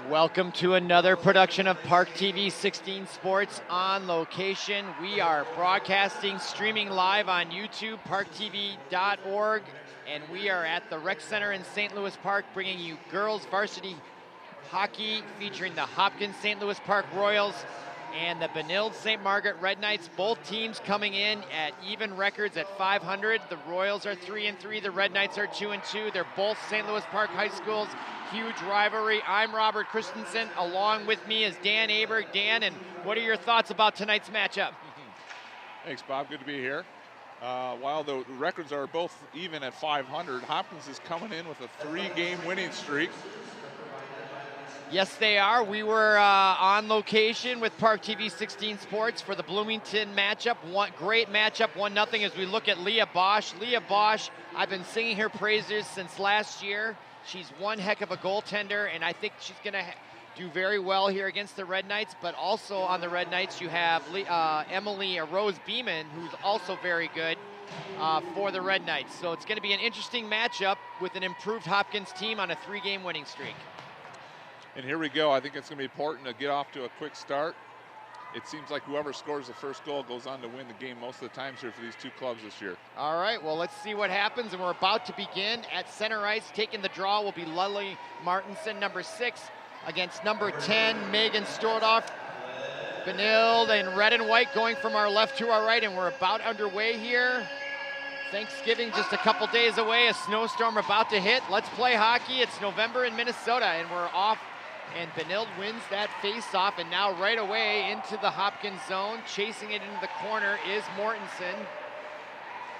Welcome to another production of Park TV 16 Sports on location. We are broadcasting, streaming live on YouTube, parktv.org, and we are at the Rec Center in St. Louis Park bringing you girls varsity hockey featuring the Hopkins St. Louis Park Royals and the Benilde-St. Margaret Red Knights. Both teams coming in at even records at 500. The Royals are 3-3, the Red Knights are 2-2. They're both St. Louis Park high schools. Huge rivalry. I'm Robert Christensen. Along with me is Dan Aberg. Dan, and what are your thoughts about tonight's matchup? Thanks, Bob. Good to be here. While the records are both even at 500, Hopkins is coming in with a 3-game winning streak. Yes, they are. We were on location with Park TV 16 Sports for the Bloomington matchup. One great matchup, 1-0 as we look at Leah Bosch. Leah Bosch, I've been singing her praises since last year. She's one heck of a goaltender, and I think she's going to do very well here against the Red Knights. But also on the Red Knights, you have Emily Rose Beeman, who's also very good for the Red Knights. So it's going to be an interesting matchup with an improved Hopkins team on a 3-game winning streak. And here we go. I think it's going to be important to get off to a quick start. It seems like whoever scores the first goal goes on to win the game most of the times here for these two clubs this year. All right, well, let's see what happens, and we're about to begin at center ice. Taking the draw will be Lily Martinson, number 6, against number 10, Megan Stordorf. Benilde in red and white going from our left to our right, and we're about underway here. Thanksgiving just a couple days away, a snowstorm about to hit. Let's play hockey. It's November in Minnesota, and we're off. And Benilde wins that face-off, and now right away into the Hopkins zone. Chasing it into the corner is Mortensen.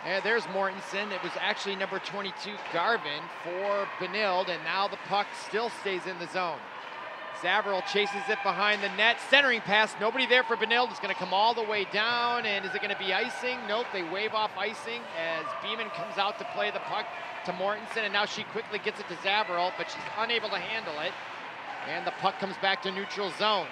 And there's Mortensen. It was actually number 22, Garvin, for Benilde, and now the puck still stays in the zone. Zavril chases it behind the net. Centering pass, nobody there for Benilde. It's going to come all the way down, and is it going to be icing? Nope, they wave off icing as Beeman comes out to play the puck to Mortensen, and now she quickly gets it to Zavril, but she's unable to handle it. And the puck comes back to neutral zone.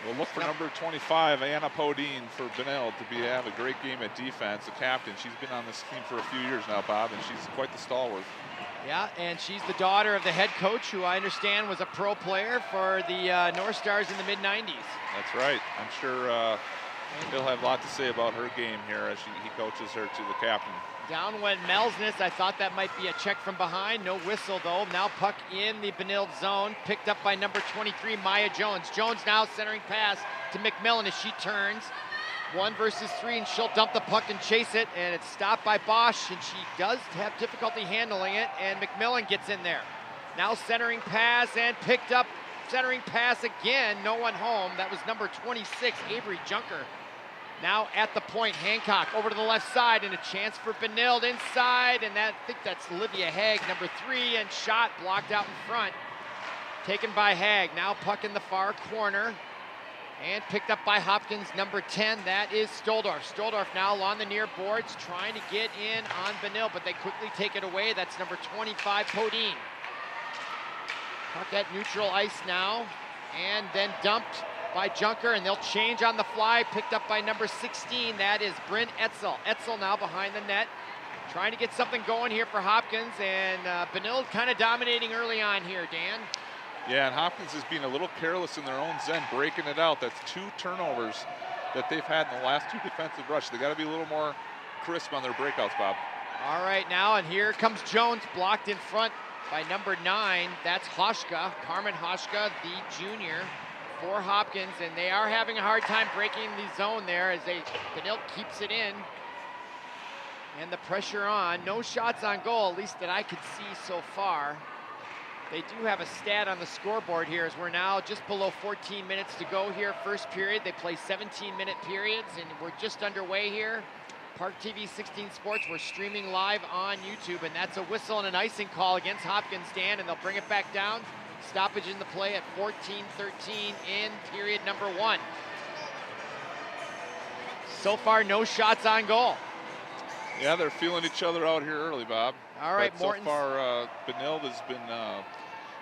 We'll look for number 25, Anna Podine, for Benilde to have a great game at defense. The captain, she's been on this team for a few years now, Bob, and she's quite the stalwart. Yeah, and she's the daughter of the head coach, who I understand was a pro player for the North Stars in the mid-90s. That's right. I'm sure he'll have a lot to say about her game here as he coaches her to the captain. Down went Melsness. I thought that might be a check from behind. No whistle, though. Now puck in the Benilde zone. Picked up by number 23, Maya Jones. Jones now centering pass to McMillan as she turns. 1 versus 3, and she'll dump the puck and chase it. And it's stopped by Bosch, and she does have difficulty handling it. And McMillan gets in there. Now centering pass and picked up. Centering pass again. No one home. That was number 26, Avery Junker. Now at the point, Hancock over to the left side, and a chance for Benilde inside, and I think that's Olivia Haig, number 3, and shot blocked out in front. Taken by Haig. Now puck in the far corner, and picked up by Hopkins, number 10. That is Stordorf. Stordorf now on the near boards, trying to get in on Benilde, but they quickly take it away. That's number 25, Podine. Puck at neutral ice now, and then dumped by Junker, and they'll change on the fly. Picked up by number 16. That is Bryn Etzel. Etzel now behind the net, trying to get something going here for Hopkins, and Benilde kind of dominating early on here, Dan. Yeah, and Hopkins is being a little careless in their own zone, breaking it out. That's 2 turnovers that they've had in the last 2 defensive rushes. They got to be a little more crisp on their breakouts, Bob. All right, now, and here comes Jones, blocked in front by number 9. That's Hoshka, Carmen Hoshka, the junior, for Hopkins, and they are having a hard time breaking the zone there as Benilde keeps it in. And the pressure on. No shots on goal, at least that I could see so far. They do have a stat on the scoreboard here as we're now just below 14 minutes to go here. First period, they play 17-minute periods, and we're just underway here. Park TV 16 Sports, we're streaming live on YouTube, and that's a whistle and an icing call against Hopkins, Dan, and they'll bring it back down. Stoppage in the play at 14-13 in period number 1. So far, no shots on goal. Yeah, they're feeling each other out here early, Bob. All right, but so far, Benilde has been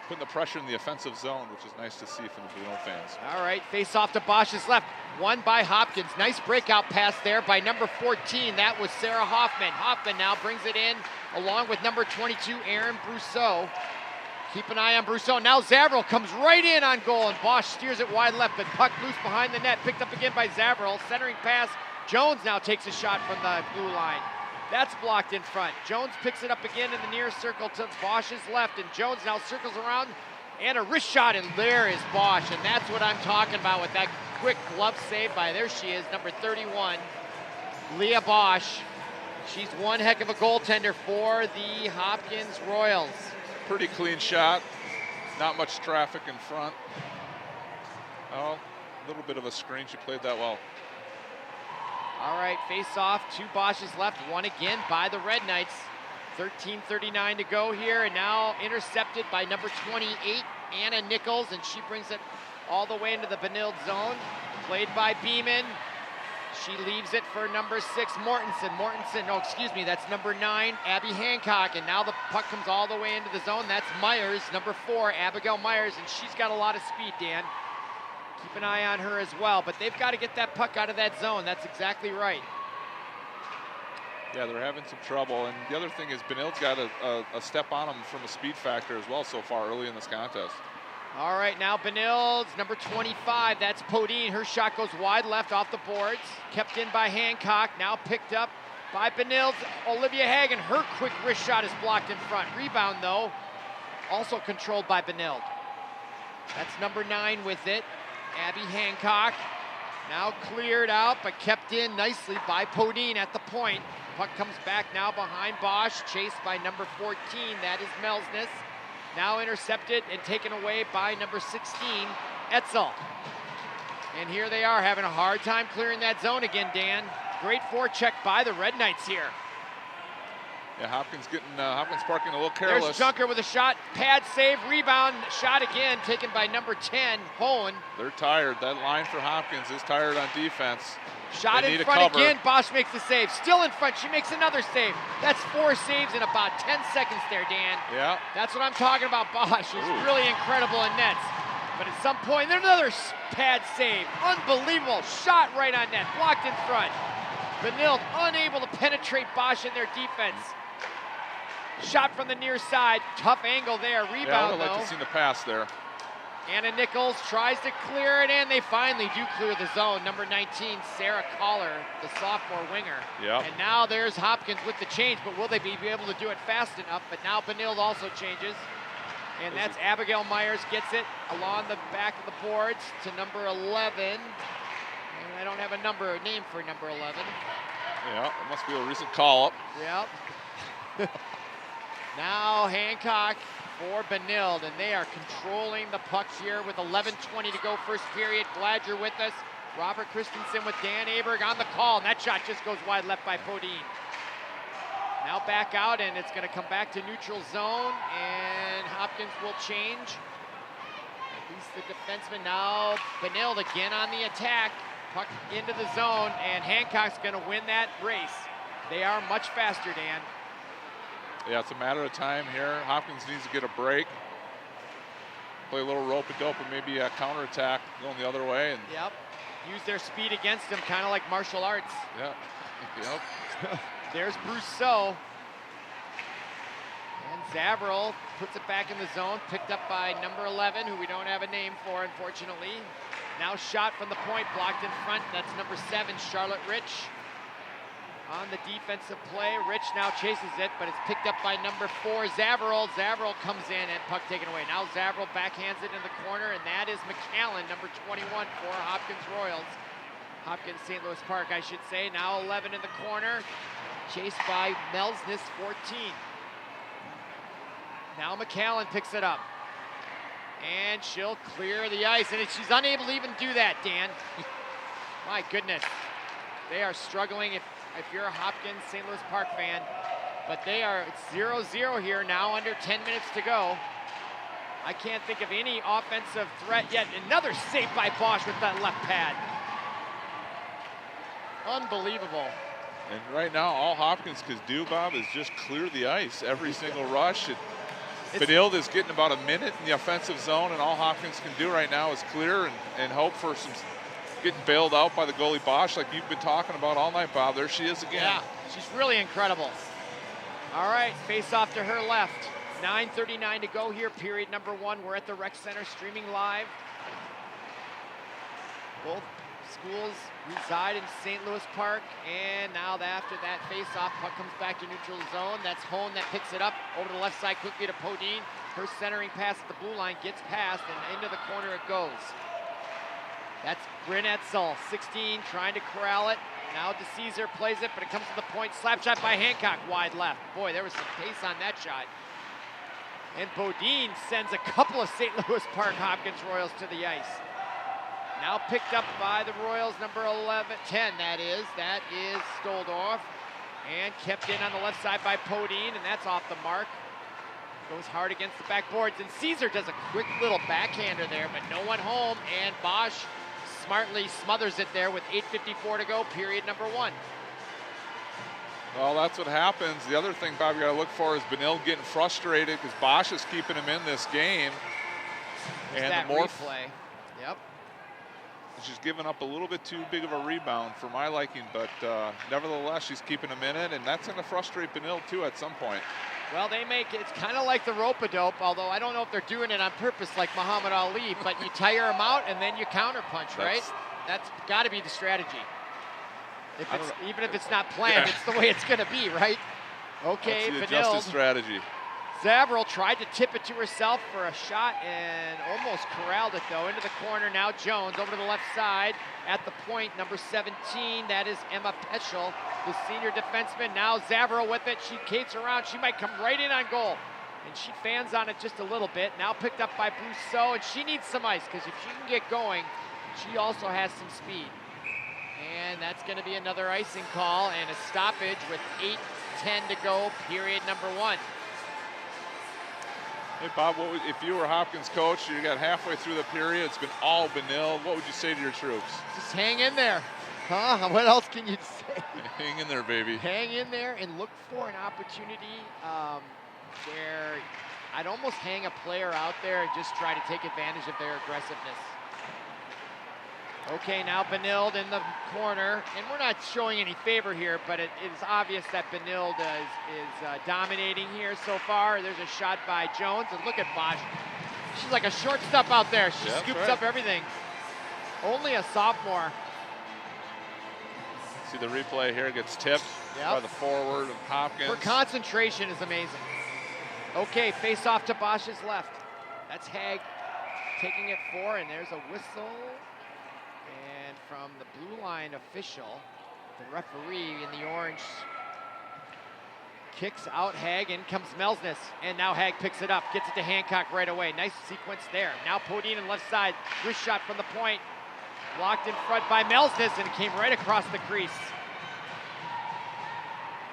putting the pressure in the offensive zone, which is nice to see from the Benilde fans. All right, face off to Bosch's left. Won by Hopkins. Nice breakout pass there by number 14. That was Sarah Hoffman. Hoffman now brings it in along with number 22, Aaron Brousseau. Keep an eye on Brousseau. Now Zavril comes right in on goal, and Bosch steers it wide left, but puck loose behind the net. Picked up again by Zavril. Centering pass. Jones now takes a shot from the blue line. That's blocked in front. Jones picks it up again in the near circle to Bosch's left, and Jones now circles around, and a wrist shot, and there is Bosch, and that's what I'm talking about with that quick glove save by, there she is, number 31, Leah Bosch. She's one heck of a goaltender for the Hopkins Royals. Pretty clean shot. Not much traffic in front. Oh, a little bit of a screen. She played that well. All right, face off, 2 Bosch's left, one again by the Red Knights. 13:39 to go here, and now intercepted by number 28, Anna Nichols, and she brings it all the way into the Benilde zone. Played by Beeman. She leaves it for number 6, Mortensen. No, excuse me, that's number 9, Abby Hancock, and now the puck comes all the way into the zone. That's Myers, number 4, Abigail Myers, and she's got a lot of speed, Dan. Keep an eye on her as well, but they've got to get that puck out of that zone. That's exactly right. Yeah, they're having some trouble, and the other thing is Benilde's got a step on them from a speed factor as well so far early in this contest. All right, now Benilde's number 25, that's Podine. Her shot goes wide left off the boards. Kept in by Hancock, now picked up by Benilde's Olivia Hagen. Her quick wrist shot is blocked in front. Rebound, though, also controlled by Benilde. That's number 9 with it, Abby Hancock. Now cleared out, but kept in nicely by Podine at the point. Puck comes back now behind Bosch, chased by number 14, that is Melsness. Now intercepted and taken away by number 16, Etzel. And here they are having a hard time clearing that zone again, Dan. Great forecheck by the Red Knights here. Yeah, Hopkins Park getting a little careless. There's Junker with a shot, pad save, rebound, shot again, taken by number 10, Hohen. They're tired. That line for Hopkins is tired on defense. Shot in front again, Bosch makes the save. Still in front, she makes another save. That's 4 saves in about 10 seconds there, Dan. Yeah. That's what I'm talking about, Bosch. She's really incredible in nets. But at some point, there's another pad save. Unbelievable, shot right on net, blocked in front. Benilde unable to penetrate Bosch in their defense. Shot from the near side, tough angle there, rebound yeah, I would have liked though. to see the pass there. Anna Nichols tries to clear it, and they finally do clear the zone. Number 19, Sarah Collar, the sophomore winger. Yep. And now there's Hopkins with the change, but will they be able to do it fast enough? But now Benilde also changes. And that's Abigail Myers gets it along the back of the boards to number 11. And I don't have a name for number 11. Yeah, it must be a recent call-up. Yep. Now Hancock for Benilde, and they are controlling the pucks here with 11:20 to go first period. Glad you're with us. Robert Christensen with Dan Aberg on the call, and that shot just goes wide left by Podine. Now back out, and it's going to come back to neutral zone, and Hopkins will change. At least the defenseman now. Benilde again on the attack. Puck into the zone, and Hancock's going to win that race. They are much faster, Dan. Yeah, it's a matter of time here. Hopkins needs to get a break. Play a little rope-a-dope and maybe a counterattack going the other way. And yep. Use their speed against them, kind of like martial arts. Yeah. Yep. There's Brousseau. And Zavril puts it back in the zone, picked up by number 11, who we don't have a name for, unfortunately. Now shot from the point, blocked in front. That's number 7, Charlotte Rich. On the defensive play, Rich now chases it, but it's picked up by number 4, Zavril. Zavril comes in and puck taken away. Now Zavril backhands it in the corner, and that is McAllen, number 21 for Hopkins Royals. Hopkins St. Louis Park, I should say. Now 11 in the corner, chased by Melsness, 14. Now McAllen picks it up, and she'll clear the ice, and she's unable to even do that, Dan. My goodness, they are struggling if you're a Hopkins St. Louis Park fan, but it's 0-0 here now, under 10 minutes to go. I can't think of any offensive threat yet. Another save by Bosch with that left pad. Unbelievable. And right now, all Hopkins could do, Bob, is just clear the ice every single rush. Benilde is getting about a minute in the offensive zone, and all Hopkins can do right now is clear and hope for some getting bailed out by the goalie Bosch, like you've been talking about all night, Bob. There she is again. Yeah, she's really incredible. All right, face off to her left. 9:39 to go here, period number 1. We're at the Rec Center streaming live. Both schools reside in St. Louis Park, and now after that face-off, puck comes back to neutral zone. That's Hone that picks it up over to the left side quickly to Podine. Her centering pass at the blue line gets past, and into the corner it goes. That's Bryn Etzel, 16, trying to corral it. Now DeCesar plays it, but it comes to the point. Slap shot by Hancock, wide left. Boy, there was some pace on that shot. And Bodine sends a couple of St. Louis Park Hopkins Royals to the ice. Now picked up by the Royals, number 10, that is Stoldorf. And kept in on the left side by Podine, and that's off the mark. Goes hard against the backboards, and Caesar does a quick little backhander there, but no one home, and Bosch smartly smothers it there with 8:54 to go, period number 1. Well, that's what happens. The other thing, Bob, you got to look for is Benilde getting frustrated because Bosch is keeping him in this game. And that the more replay. Yep. She's given up a little bit too big of a rebound for my liking, but nevertheless, she's keeping him in it, and that's going to frustrate Benilde too at some point. Well, they make it's kind of like the rope-a-dope, although I don't know if they're doing it on purpose like Muhammad Ali, but you tire them out and then you counterpunch, right? That's got to be the strategy. Even if it's not planned, it's the way it's going to be, right? Okay, Benilde. Adjusted strategy. Zavril tried to tip it to herself for a shot and almost corralled it, though, into the corner. Now Jones over to the left side at the point, number 17. That is Emma Peschel, the senior defenseman. Now Zavril with it. She skates around. She might come right in on goal. And she fans on it just a little bit. Now picked up by Brousseau, and she needs some ice because if she can get going, she also has some speed. And that's going to be another icing call and a stoppage with 8:10 to go, period number 1. Hey, Bob, if you were Hopkins coach, you got halfway through the period, it's been all Benilde, what would you say to your troops? Just hang in there. Huh? What else can you say? Hang in there, baby. Hang in there and look for an opportunity where I'd almost hang a player out there and just try to take advantage of their aggressiveness. Okay, now Benilde in the corner, and we're not showing any favor here, but it is obvious that Benilde is dominating here so far. There's a shot by Jones, and look at Bosch. She's like a shortstop out there. She scoops up everything. Only a sophomore. See the replay here, gets tipped by the forward of Hopkins. Her concentration is amazing. Okay, face off to Bosch's left. That's Haig taking it for, and there's a whistle. And from the blue line official, the referee in the orange kicks out Haig, in comes Melsness, and now Haig picks it up, gets it to Hancock right away. Nice sequence there. Now Podine on the left side, wrist shot from the point, blocked in front by Melsness, and it came right across the crease.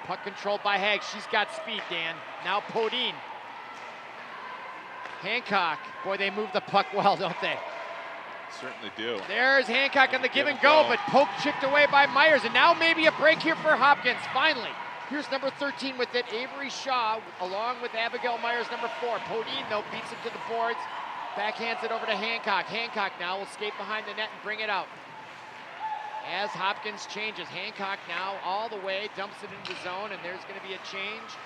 Puck controlled by Haig. She's got speed, Dan. Now Podine. Hancock. Boy, they move the puck well, don't they? Certainly do. There's Hancock on the give and go, but poke chipped away by Myers, and now maybe a break here for Hopkins, finally. Here's number 13 with it, Avery Shaw, along with Abigail Myers, number 4. Podine, though, beats it to the boards, backhands it over to Hancock. Hancock now will skate behind the net and bring it out. As Hopkins changes, Hancock now all the way, dumps it into the zone, and there's going to be a change.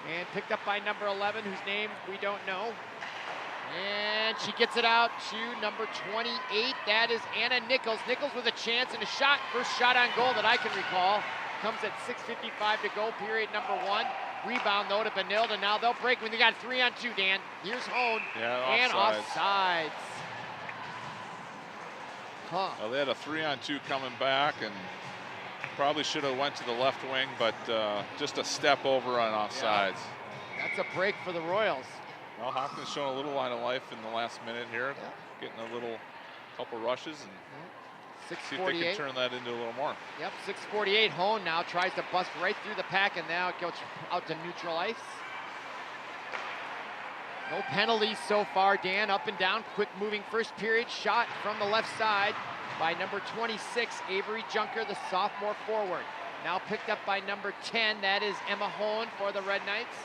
And picked up by number 11, whose name we don't know. And she gets it out to number 28. That is Anna Nichols. Nichols with a chance and a shot. First shot on goal that I can recall. Comes at 6:55 to go, period number 1. Rebound, though, to Benilde, and now they'll break when they got 3-on-2, Dan. Here's Hone. And offsides. Huh. Well, they had a 3-on-2 coming back, and probably should have went to the left wing, but just a step over on offsides. Yeah. That's a break for the Royals. Well, Hopkins showing a little line of life in the last minute here, getting a couple rushes, and see if they can turn that into a little more. Yep, 6:48. Hone now tries to bust right through the pack, and now it goes out to neutral ice. No penalties so far, Dan. Up and down, quick moving first period. Shot from the left side by number 26, Avery Junker, the sophomore forward. Now picked up by number 10, that is Emma Hone for the Red Knights.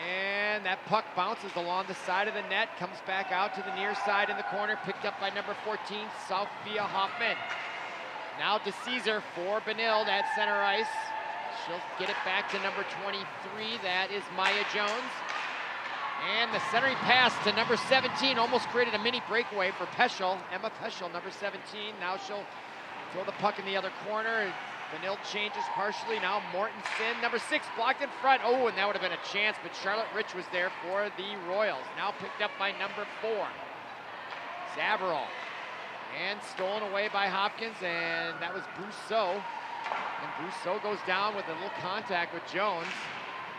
And that puck bounces along the side of the net, comes back out to the near side in the corner, picked up by number 14, Sophia Hoffman. Now DeCesar for Benilde at center ice. She'll get it back to number 23. That is Maya Jones. And the centering pass to number 17 almost created a mini breakaway for Peschel. Emma Peschel, number 17. Now she'll throw the puck in the other corner. Benilde changes partially. Now Mortensen, number 6, blocked in front. Oh, and that would have been a chance, but Charlotte Rich was there for the Royals. Now picked up by number 4, Zavarol. And stolen away by Hopkins, and that was Brousseau. And Brousseau goes down with a little contact with Jones.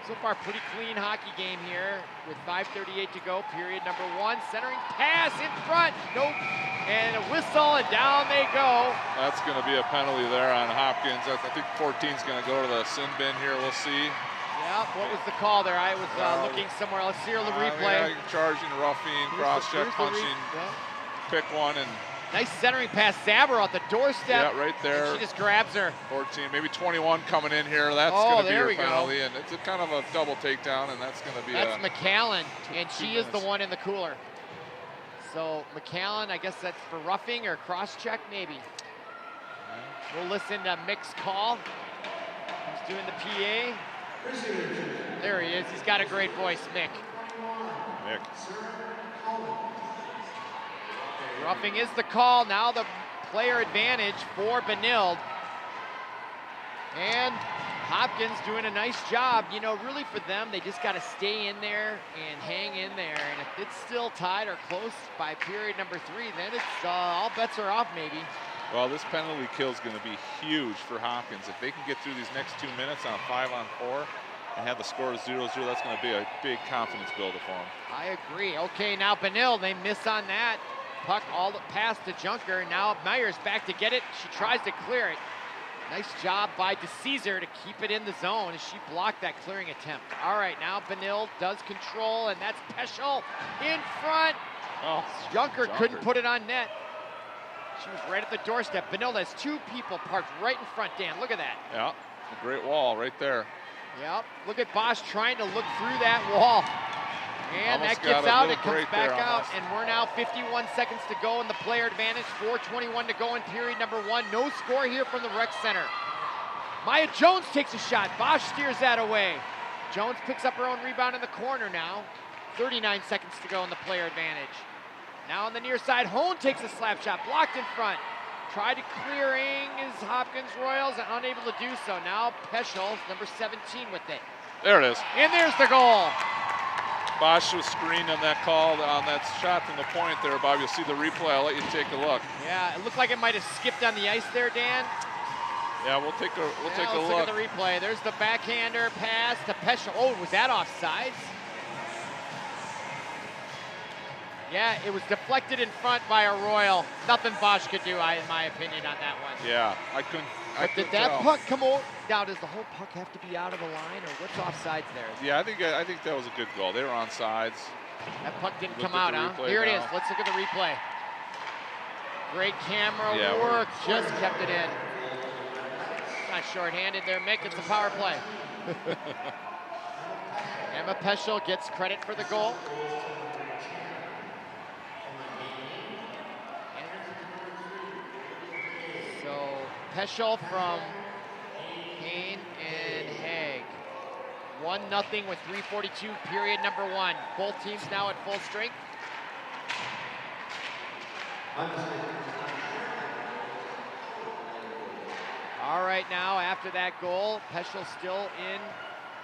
So far, pretty clean hockey game here with 5:38 to go, period number 1. Centering pass in front, nope. And a whistle, and down they go. That's going to be a penalty there on Hopkins. I think 14's going to go to the sin bin here. We'll see. Yeah, what was the call there? I was looking somewhere. Let's see the replay. Charging, roughing, cross-check, punching, pick one, and nice centering pass. Zavarol at the doorstep. Yeah, right there. She just grabs her. 14, maybe 21 coming in here. That's going to be your penalty, and it's a kind of a double takedown, and that's going to be That's McAllen, and she is the one in the cooler. So McAllen, I guess that's for roughing or cross-check, maybe. We'll listen to Mick's call. He's doing the PA. There he is. He's got a great voice, Mick. Mick. Roughing is the call. Now the player advantage for Benilde. And Hopkins doing a nice job. You know, really for them, they just got to stay in there and hang in there. And if it's still tied or close by period number 3, then it's all bets are off maybe. Well, this penalty kill is going to be huge for Hopkins. If they can get through these next 2 minutes on 5-on-4 and have the score 0-0, that's going to be a big confidence builder for them. I agree. Okay, now Benilde, they miss on that. Puck all the pass to Junker. Now Myers back to get it. She tries to clear it. Nice job by DeCesar to keep it in the zone as she blocked that clearing attempt. All right, now Benilde does control, and that's Peschel in front. Oh, Junker couldn't put it on net. She was right at the doorstep. Benilde has 2 people parked right in front, Dan. Look at that. Yeah, a great wall right there. Yep, look at Bosch trying to look through that wall. And Almost that gets out, it comes break back there, out, almost. and we're now 51 seconds to go in the player advantage, 4:21 to go in period number 1. No score here from the rec center. Maya Jones takes a shot. Bosch steers that away. Jones picks up her own rebound in the corner now. 39 seconds to go in the player advantage. Now on the near side, Hone takes a slap shot, blocked in front. Tried to clearing is Hopkins Royals, and unable to do so. Now Peschel, number 17 with it. There it is. And there's the goal. Bosch was screened on that call, on that shot from the point there, Bob. You'll see the replay. I'll let you take a look. Yeah, it looked like it might have skipped on the ice there, Dan. Yeah, we'll take a Let's look. Look at the replay. There's the backhander pass to Peschel. Oh, was that offsides? Yeah, it was deflected in front by a Royal. Nothing Bosch could do, in my opinion, on that one. Yeah, I couldn't. But did that puck come over? Now, does the whole puck have to be out of the line, or what's offsides there? Yeah, I think that was a good goal. They were on sides. That puck didn't Look come at out, the huh? replay Here it now. is. Let's look at the replay. Great camera Yeah, work. Just kept it in. Not shorthanded there, Mick. It's a power play. Emma Peschel gets credit for the goal. So Peschel from Kane and Haig. 1-0 with 3:42, period number 1. Both teams now at full strength. All right, now after that goal, Peschel still in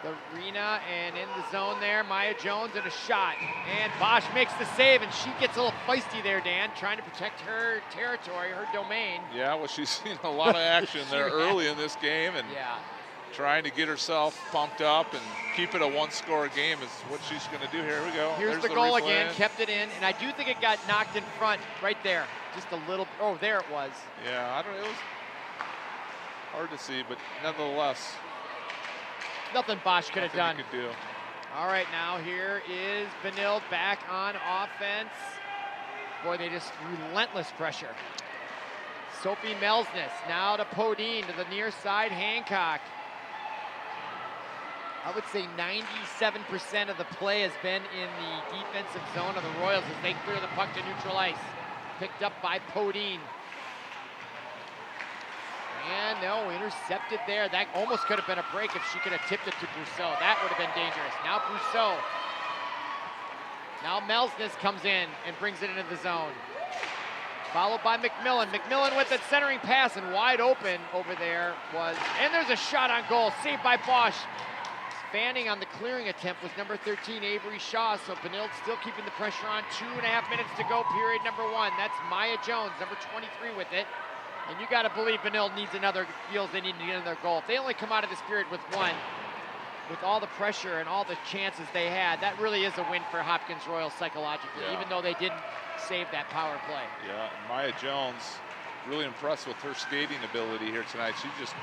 the arena and in the zone there. Maya Jones and a shot. And Bosch makes the save, and she gets a little feisty there, Dan, trying to protect her territory, her domain. Yeah, well, she's seen a lot of action there early in this game, and trying to get herself pumped up and keep it a 1-score game is what she's going to do. Here we go. Here's the goal again, kept it in, and I do think it got knocked in front right there. Just a little, oh, there it was. Yeah, I don't know, it was hard to see, but nonetheless. Nothing Bosch could have done. Could do. All right, now here is Benilde back on offense. Boy, they just relentless pressure. Sophie Melsness now to Podine to the near side, Hancock. I would say 97% of the play has been in the defensive zone of the Royals as they clear the puck to neutral ice. Picked up by Podine. And no, intercepted there. That almost could have been a break if she could have tipped it to Brousseau. That would have been dangerous. Now Brousseau. Now Melsness comes in and brings it into the zone. Followed by McMillan. McMillan with the centering pass, and wide open over there was, and there's a shot on goal, saved by Bosch. Fanning on the clearing attempt was number 13, Avery Shaw, so Benilde still keeping the pressure on. 2.5 minutes to go, period number 1. That's Maya Jones, number 23 with it. And you gotta believe Benilde needs another, feels they need to get another goal. If they only come out of this period with 1, with all the pressure and all the chances they had, that really is a win for Hopkins Royal psychologically, even though they didn't save that power play. Yeah, and Maya Jones, really impressed with her skating ability here tonight. She just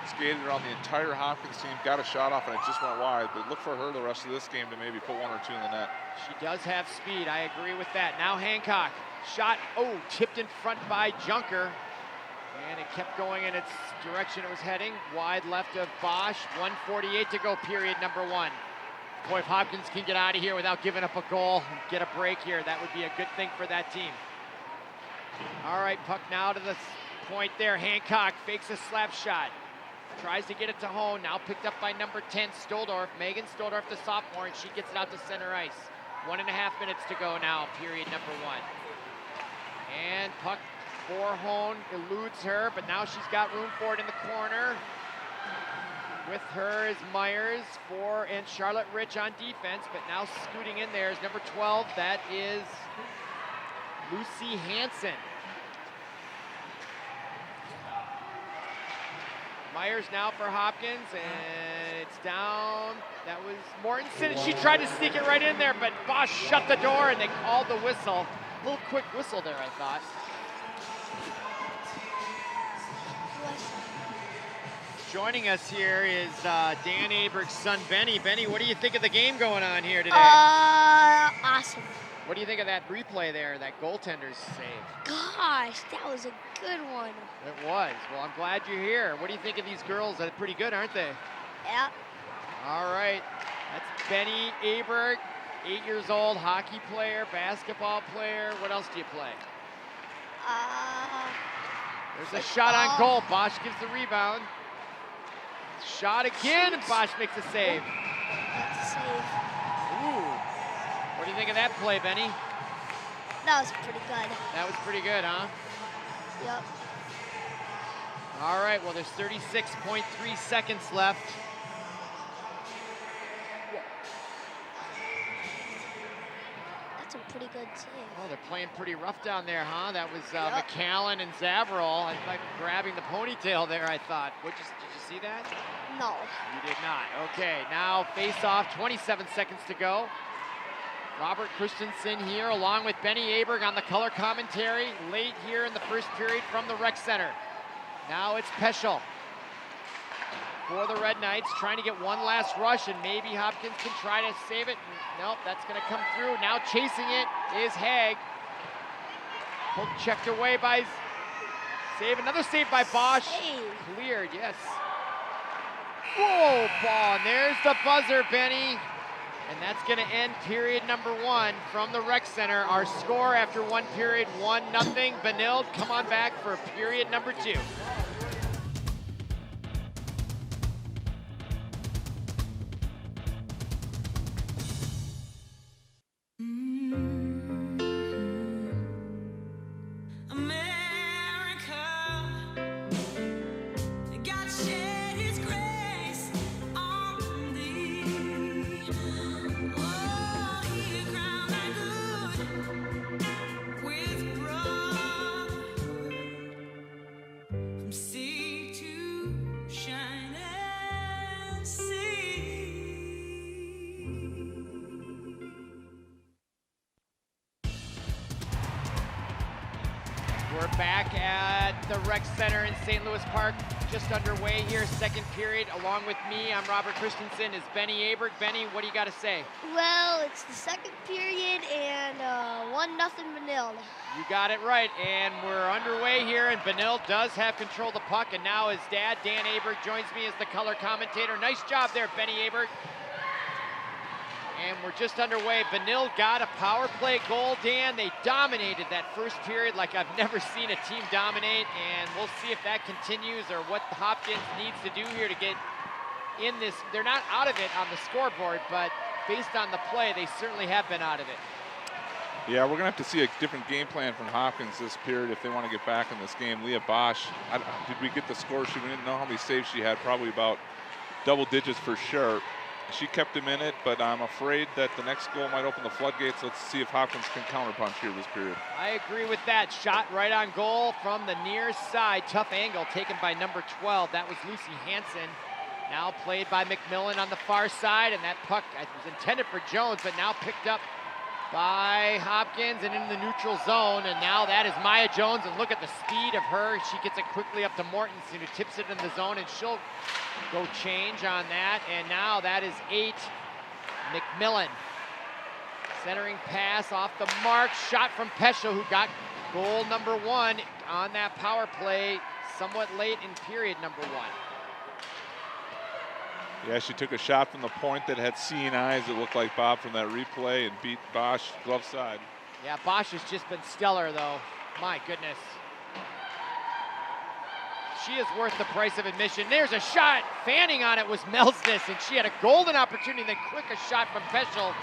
skated around the entire Hopkins team, got a shot off, and it just went wide. But look for her the rest of this game to maybe put 1 or 2 in the net. She does have speed, I agree with that. Now Hancock, shot, tipped in front by Junker. And it kept going in its direction it was heading. Wide left of Bosch, 1:48 to go, period number 1. Boy, if Hopkins can get out of here without giving up a goal and get a break here, that would be a good thing for that team. All right, puck now to the point there. Hancock fakes a slap shot. Tries to get it to Hone, now picked up by number 10, Stoldorf. Megan Stoldorf, the sophomore, and she gets it out to center ice. 1.5 minutes to go now, period number 1. And puck for Hone, eludes her, but now she's got room for it in the corner. With her is Myers and Charlotte Rich on defense, but now scooting in there is number 12, that is Lucy Hansen. Myers now for Hopkins, and it's down. That was Mortensen, and she tried to sneak it right in there, but Bosch shut the door, and they called the whistle. A little quick whistle there, I thought. Joining us here is Dan Aberg's son, Benny. Benny, what do you think of the game going on here today? Awesome. What do you think of that replay there, that goaltender's save? Gosh, that was a good one. It was. Well, I'm glad you're here. What do you think of these girls? They're pretty good, aren't they? Yeah. All right. That's Benny Aberg, 8 years old, hockey player, basketball player. What else do you play? There's a shot on goal. Bosch gives the rebound. Shot again, and Bosch makes a save. That's a save. Ooh. What do you think of that play, Benny? That was pretty good. That was pretty good, huh? Yep. All right, well, there's 36.3 seconds left. That's a pretty good save. Oh, they're playing pretty rough down there, huh? That was McCallan and Zavarol. I like grabbing the ponytail there, I thought. Did you see that? No. You did not. Okay, now face off, 27 seconds to go. Robert Christensen here along with Benny Aberg on the color commentary late here in the first period from the rec center. Now it's Peschel for the Red Knights, trying to get one last rush, and maybe Hopkins can try to save it. Nope, that's going to come through. Now chasing it is Haig. Poke checked away by save. Another save by Bosch. Cleared, yes. Whoa, ball, and there's the buzzer, Benny. And that's going to end period number 1 from the rec center. Our score after one period, 1-0. Benilde, come on back for period number 2. We're back at the rec center in St. Louis Park, just underway here, second period. Along with me, I'm Robert Christensen, is Benny Aberg. Benny, what do you got to say? Well, it's the second period and 1-0 Benilde. You got it right, and we're underway here, and Benilde does have control of the puck, and now his dad, Dan Aberg, joins me as the color commentator. Nice job there, Benny Aberg. And we're just underway. Benilde got a power play goal, Dan. They dominated that first period like I've never seen a team dominate, and we'll see if that continues or what Hopkins needs to do here to get in this. They're not out of it on the scoreboard, but based on the play, they certainly have been out of it. Yeah, we're going to have to see a different game plan from Hopkins this period if they want to get back in this game. Leah Bosch, did we get the score? We didn't know how many saves she had, probably about double digits for sure. She kept him in it, but I'm afraid that the next goal might open the floodgates. Let's see if Hopkins can counterpunch here this period. I agree with that. Shot right on goal from the near side. Tough angle taken by number 12. That was Lucy Hansen. Now played by McMillan on the far side, and that puck was intended for Jones, but now picked up by Hopkins and in the neutral zone, and now that is Maya Jones, and look at the speed of her. She gets it quickly up to Mortensen, who tips it in the zone, and she'll go change on that, and now that is 8. McMillan. Centering pass off the mark, shot from Peschel, who got goal number 1 on that power play somewhat late in period number 1. Yeah, she took a shot from the point that had seeing eyes, it looked like, Bob, from that replay, and beat Bosch glove side. Yeah, Bosch has just been stellar, though. My goodness. She is worth the price of admission. There's a shot. Fanning on it was Melsness, and she had a golden opportunity, then quick a shot from Peschel,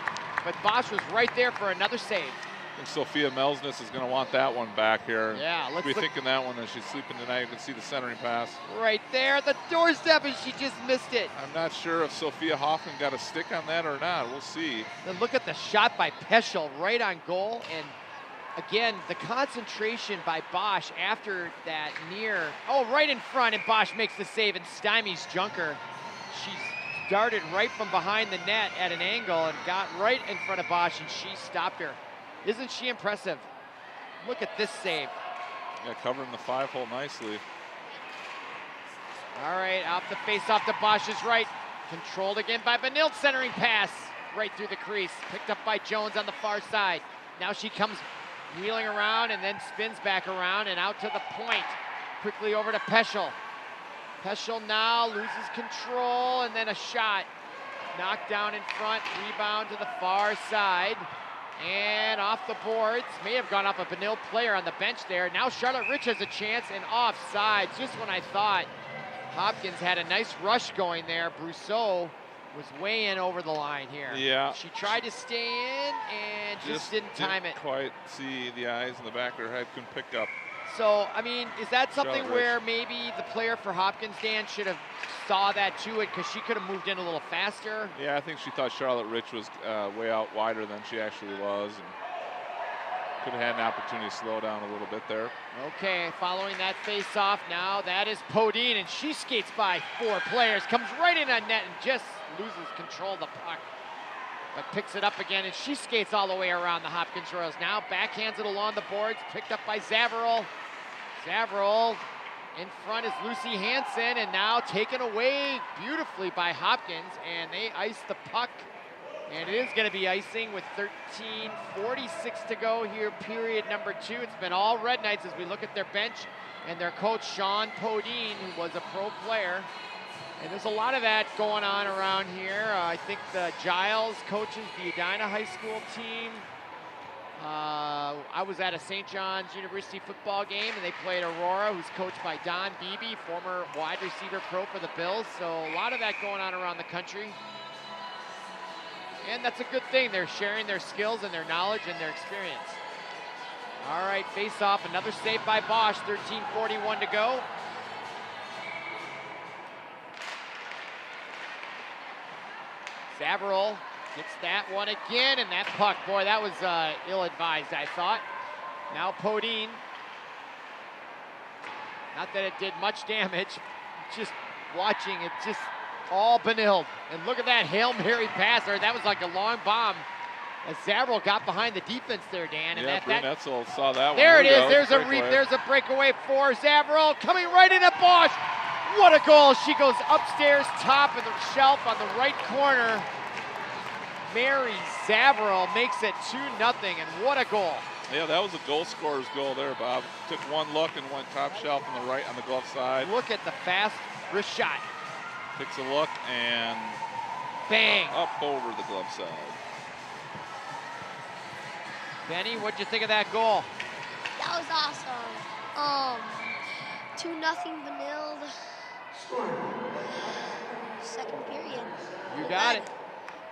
but Bosch was right there for another save. I think Sophia Melsness is going to want that one back here. Yeah, let's be thinking that one as she's sleeping tonight. You can see the centering pass. Right there at the doorstep, and she just missed it. I'm not sure if Sophia Hoffman got a stick on that or not. We'll see. Then look at the shot by Peschel right on goal, and again, the concentration by Bosch after that near, right in front, and Bosch makes the save and stymies Junker. She darted right from behind the net at an angle and got right in front of Bosch, and she stopped her. Isn't she impressive? Look at this save. Yeah, covering the 5-hole nicely. All right, off the face-off to Bosch's right. Controlled again by Benilde, centering pass right through the crease. Picked up by Jones on the far side. Now she comes wheeling around and then spins back around and out to the point. Quickly over to Peschel. Peschel now loses control, and then a shot. Knocked down in front, rebound to the far side. And off the boards, may have gone off a Benilde player on the bench there. Now Charlotte Rich has a chance, and offside, just when I thought Hopkins had a nice rush going there. Brousseau was way in over the line here. Yeah. She tried to stay in and just didn't time it. Quite see the eyes in the back of her head, couldn't pick up. So, I mean, is that something Charlotte where Rich. maybe the player for Hopkins, Dan, should have saw that to it because she could have moved in a little faster? Yeah, I think she thought Charlotte Rich was way out wider than she actually was, and could have had an opportunity to slow down a little bit there. Okay, following that face-off now, that is Podine, and she skates by 4 players, comes right in on net and just loses control of the puck. But picks it up again, and she skates all the way around the Hopkins Royals. Now backhands it along the boards, picked up by Zavarol. Zavarol in front is Lucy Hansen, and now taken away beautifully by Hopkins, and they ice the puck. And it is going to be icing with 13:46 to go here, period number 2. It's been all Red Knights as we look at their bench and their coach, Sean Podine, who was a pro player. And there's a lot of that going on around here. I think the Giles coaches the Edina High School team. I was at a St. John's University football game, and they played Aurora, who's coached by Don Beebe, former wide receiver pro for the Bills. So a lot of that going on around the country. And that's a good thing. They're sharing their skills and their knowledge and their experience. All right, face off, another save by Bosch, 13:41 to go. Zavarol gets that one again, and that puck, boy, that was ill-advised, I thought. Now Podine. Not that it did much damage, just watching it, just all Benilde. And look at that Hail Mary pass, or that was like a long bomb. As Zavarol got behind the defense there, Dan. And yeah, Bryn Etzel saw that one. There it is, there's a breakaway for Zavarol, coming right in at Bosch. What a goal! She goes upstairs, top of the shelf on the right corner. Mary Zavarol makes it 2-0, and what a goal! Yeah, that was a goal scorer's goal there, Bob. Took one look and went top shelf on the right on the glove side. Look at the fast wrist shot. Takes a look and bang! up over the glove side. Benny, what'd you think of that goal? That was awesome. 2-0 Benilde. Second period. You got it.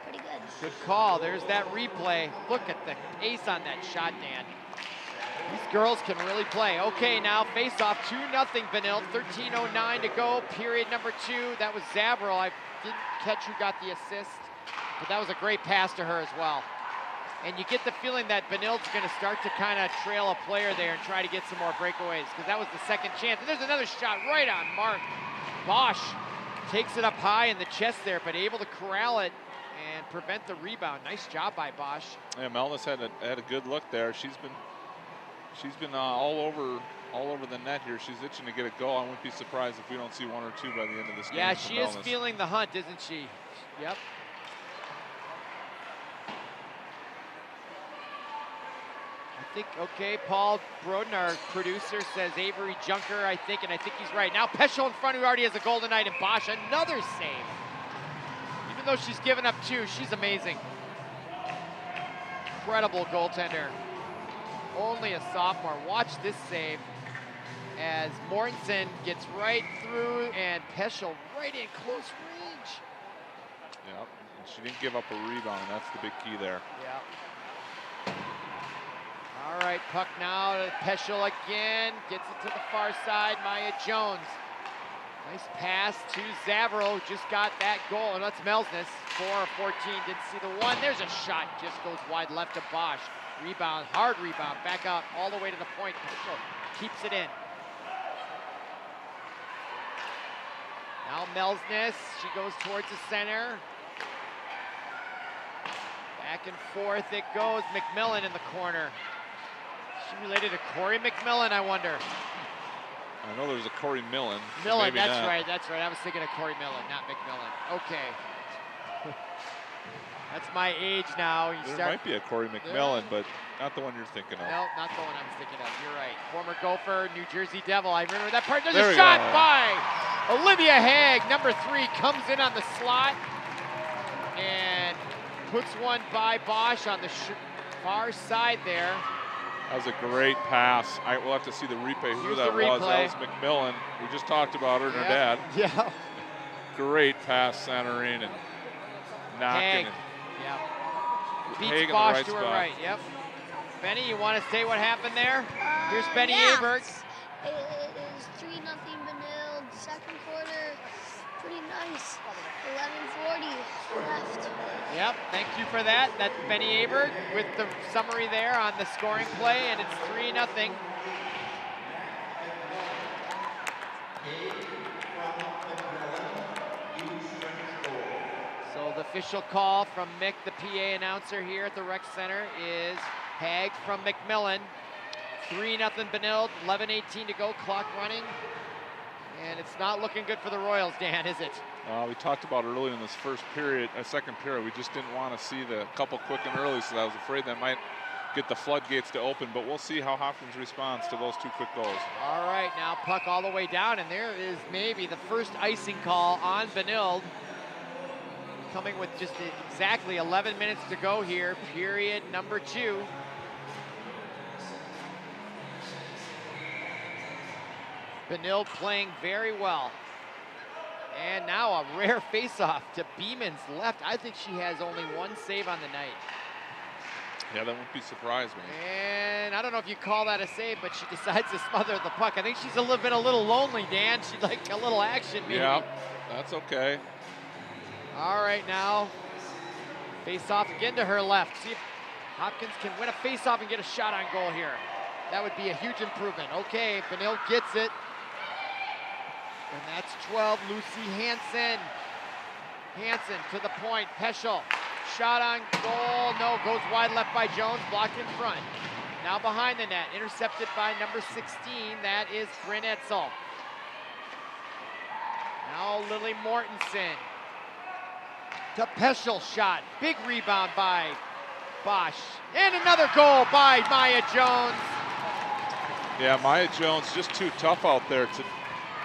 Pretty good. Good call. There's that replay. Look at the pace on that shot, Dan. These girls can really play. Okay, now face off 2-0 Benilde. 13:09 to go. Period number 2. That was Zavril. I didn't catch who got the assist, but that was a great pass to her as well. And you get the feeling that Benilde's going to start to kind of trail a player there and try to get some more breakaways, because that was the second chance. And there's another shot right on mark. Bosch takes it up high in the chest there, but able to corral it and prevent the rebound. Nice job by Bosch. Yeah, Melnis had a good look there. She's been all over the net here. She's itching to get a goal. I wouldn't be surprised if we don't see 1 or 2 by the end of this game. Yeah, she is Melnis. feeling the hunt, isn't she? Yep. I think, okay, Paul Broden, our producer, says Avery Junker, I think, and I think he's right. Now Peschel in front, who already has a goal tonight, and Bosch, another save. Even though she's given up 2, she's amazing. Incredible goaltender. Only a sophomore. Watch this save as Mortensen gets right through and Peschel right in close range. Yeah, and she didn't give up a rebound, and that's the big key there. Yeah. All right, puck now to Peschel again. Gets it to the far side, Maya Jones. Nice pass to Zavril, just got that goal, and that's Melsness. 4-14, didn't see the one. There's a shot, just goes wide left to Bosch. Rebound, hard rebound, back out all the way to the point. Peschel keeps it in. Now Melsness, she goes towards the center. Back and forth it goes. McMillan in the corner. She related to Corey McMillan, I wonder. I know there's a Corey Millen. Millen, maybe that's not. right, that's right. I was thinking of Corey Millen, not McMillan. Okay. That's my age now. There might be a Corey McMillan, but not the one you're thinking of. No, not the one I was thinking of. You're right. Former Gopher, New Jersey Devil. I remember that part. There's There a we shot go. by Olivia Haig. Number 3 comes in on the slot and puts one by Bosch on the far side there. That was a great pass. We'll have to see the replay who Here's that the was. That replay. was McMillan. We just talked about her and her dad. Yeah. Great pass centering and knocking. Haig. And Yeah. Haig Beats in the Bosch right to her spot. right. Yep. Benny, you want to say what happened there? Here's Benny Yeah. Abert. It is 3-0 Benilde. Second quarter, pretty nice. 11:40 left. Yep, thank you for that. That's Benny Abert with the summary there on the scoring play, and it's 3-0. So the official call from Mick, the PA announcer here at the rec center, is Haig from McMillan. 3-0 Benilde, 11:18 to go, clock running. And it's not looking good for the Royals, Dan, is it? We talked about early in this second period, we just didn't want to see the couple quick and early, so I was afraid that might get the floodgates to open, but we'll see how Hopkins responds to those 2 quick goals. All right, now puck all the way down, and there is maybe the first icing call on Benilde. Coming with just exactly 11 minutes to go here, period number 2. Benilde playing very well. And now a rare face-off to Beeman's left. I think she has only 1 save on the night. Yeah, that wouldn't be surprising. And I don't know if you call that a save, but she decides to smother the puck. I think she's been a little lonely, Dan. She'd like a little action, maybe. Yeah, that's okay. All right, now face-off again to her left. See if Hopkins can win a face-off and get a shot on goal here. That would be a huge improvement. Okay, Benilde gets it. And that's 12, Lucy Hansen. Hansen to the point, Peschel. Shot on goal, no, goes wide left by Jones, blocked in front. Now behind the net, intercepted by number 16, that is Bryn Etzel. Now Lily Mortensen. To Peschel shot, big rebound by Bosch. And another goal by Maya Jones. Yeah, Maya Jones just too tough out there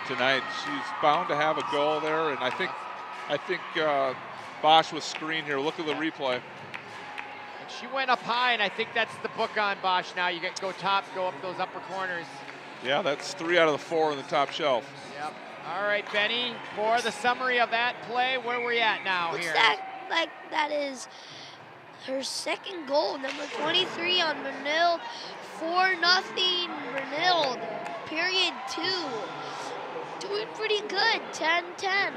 tonight. She's bound to have a goal there, and I think Bosch was screened here. Look at the replay. And she went up high, and I think that's the book on Bosch now. You go top, go up those upper corners. Yeah, that's 3 out of the 4 on the top shelf. Yep. All right, Benny, for the summary of that play, where are we at now Looks here? like that is her second goal, number 23 on Benilde. 4-0 Benilde, period 2. Doing pretty good, 10-10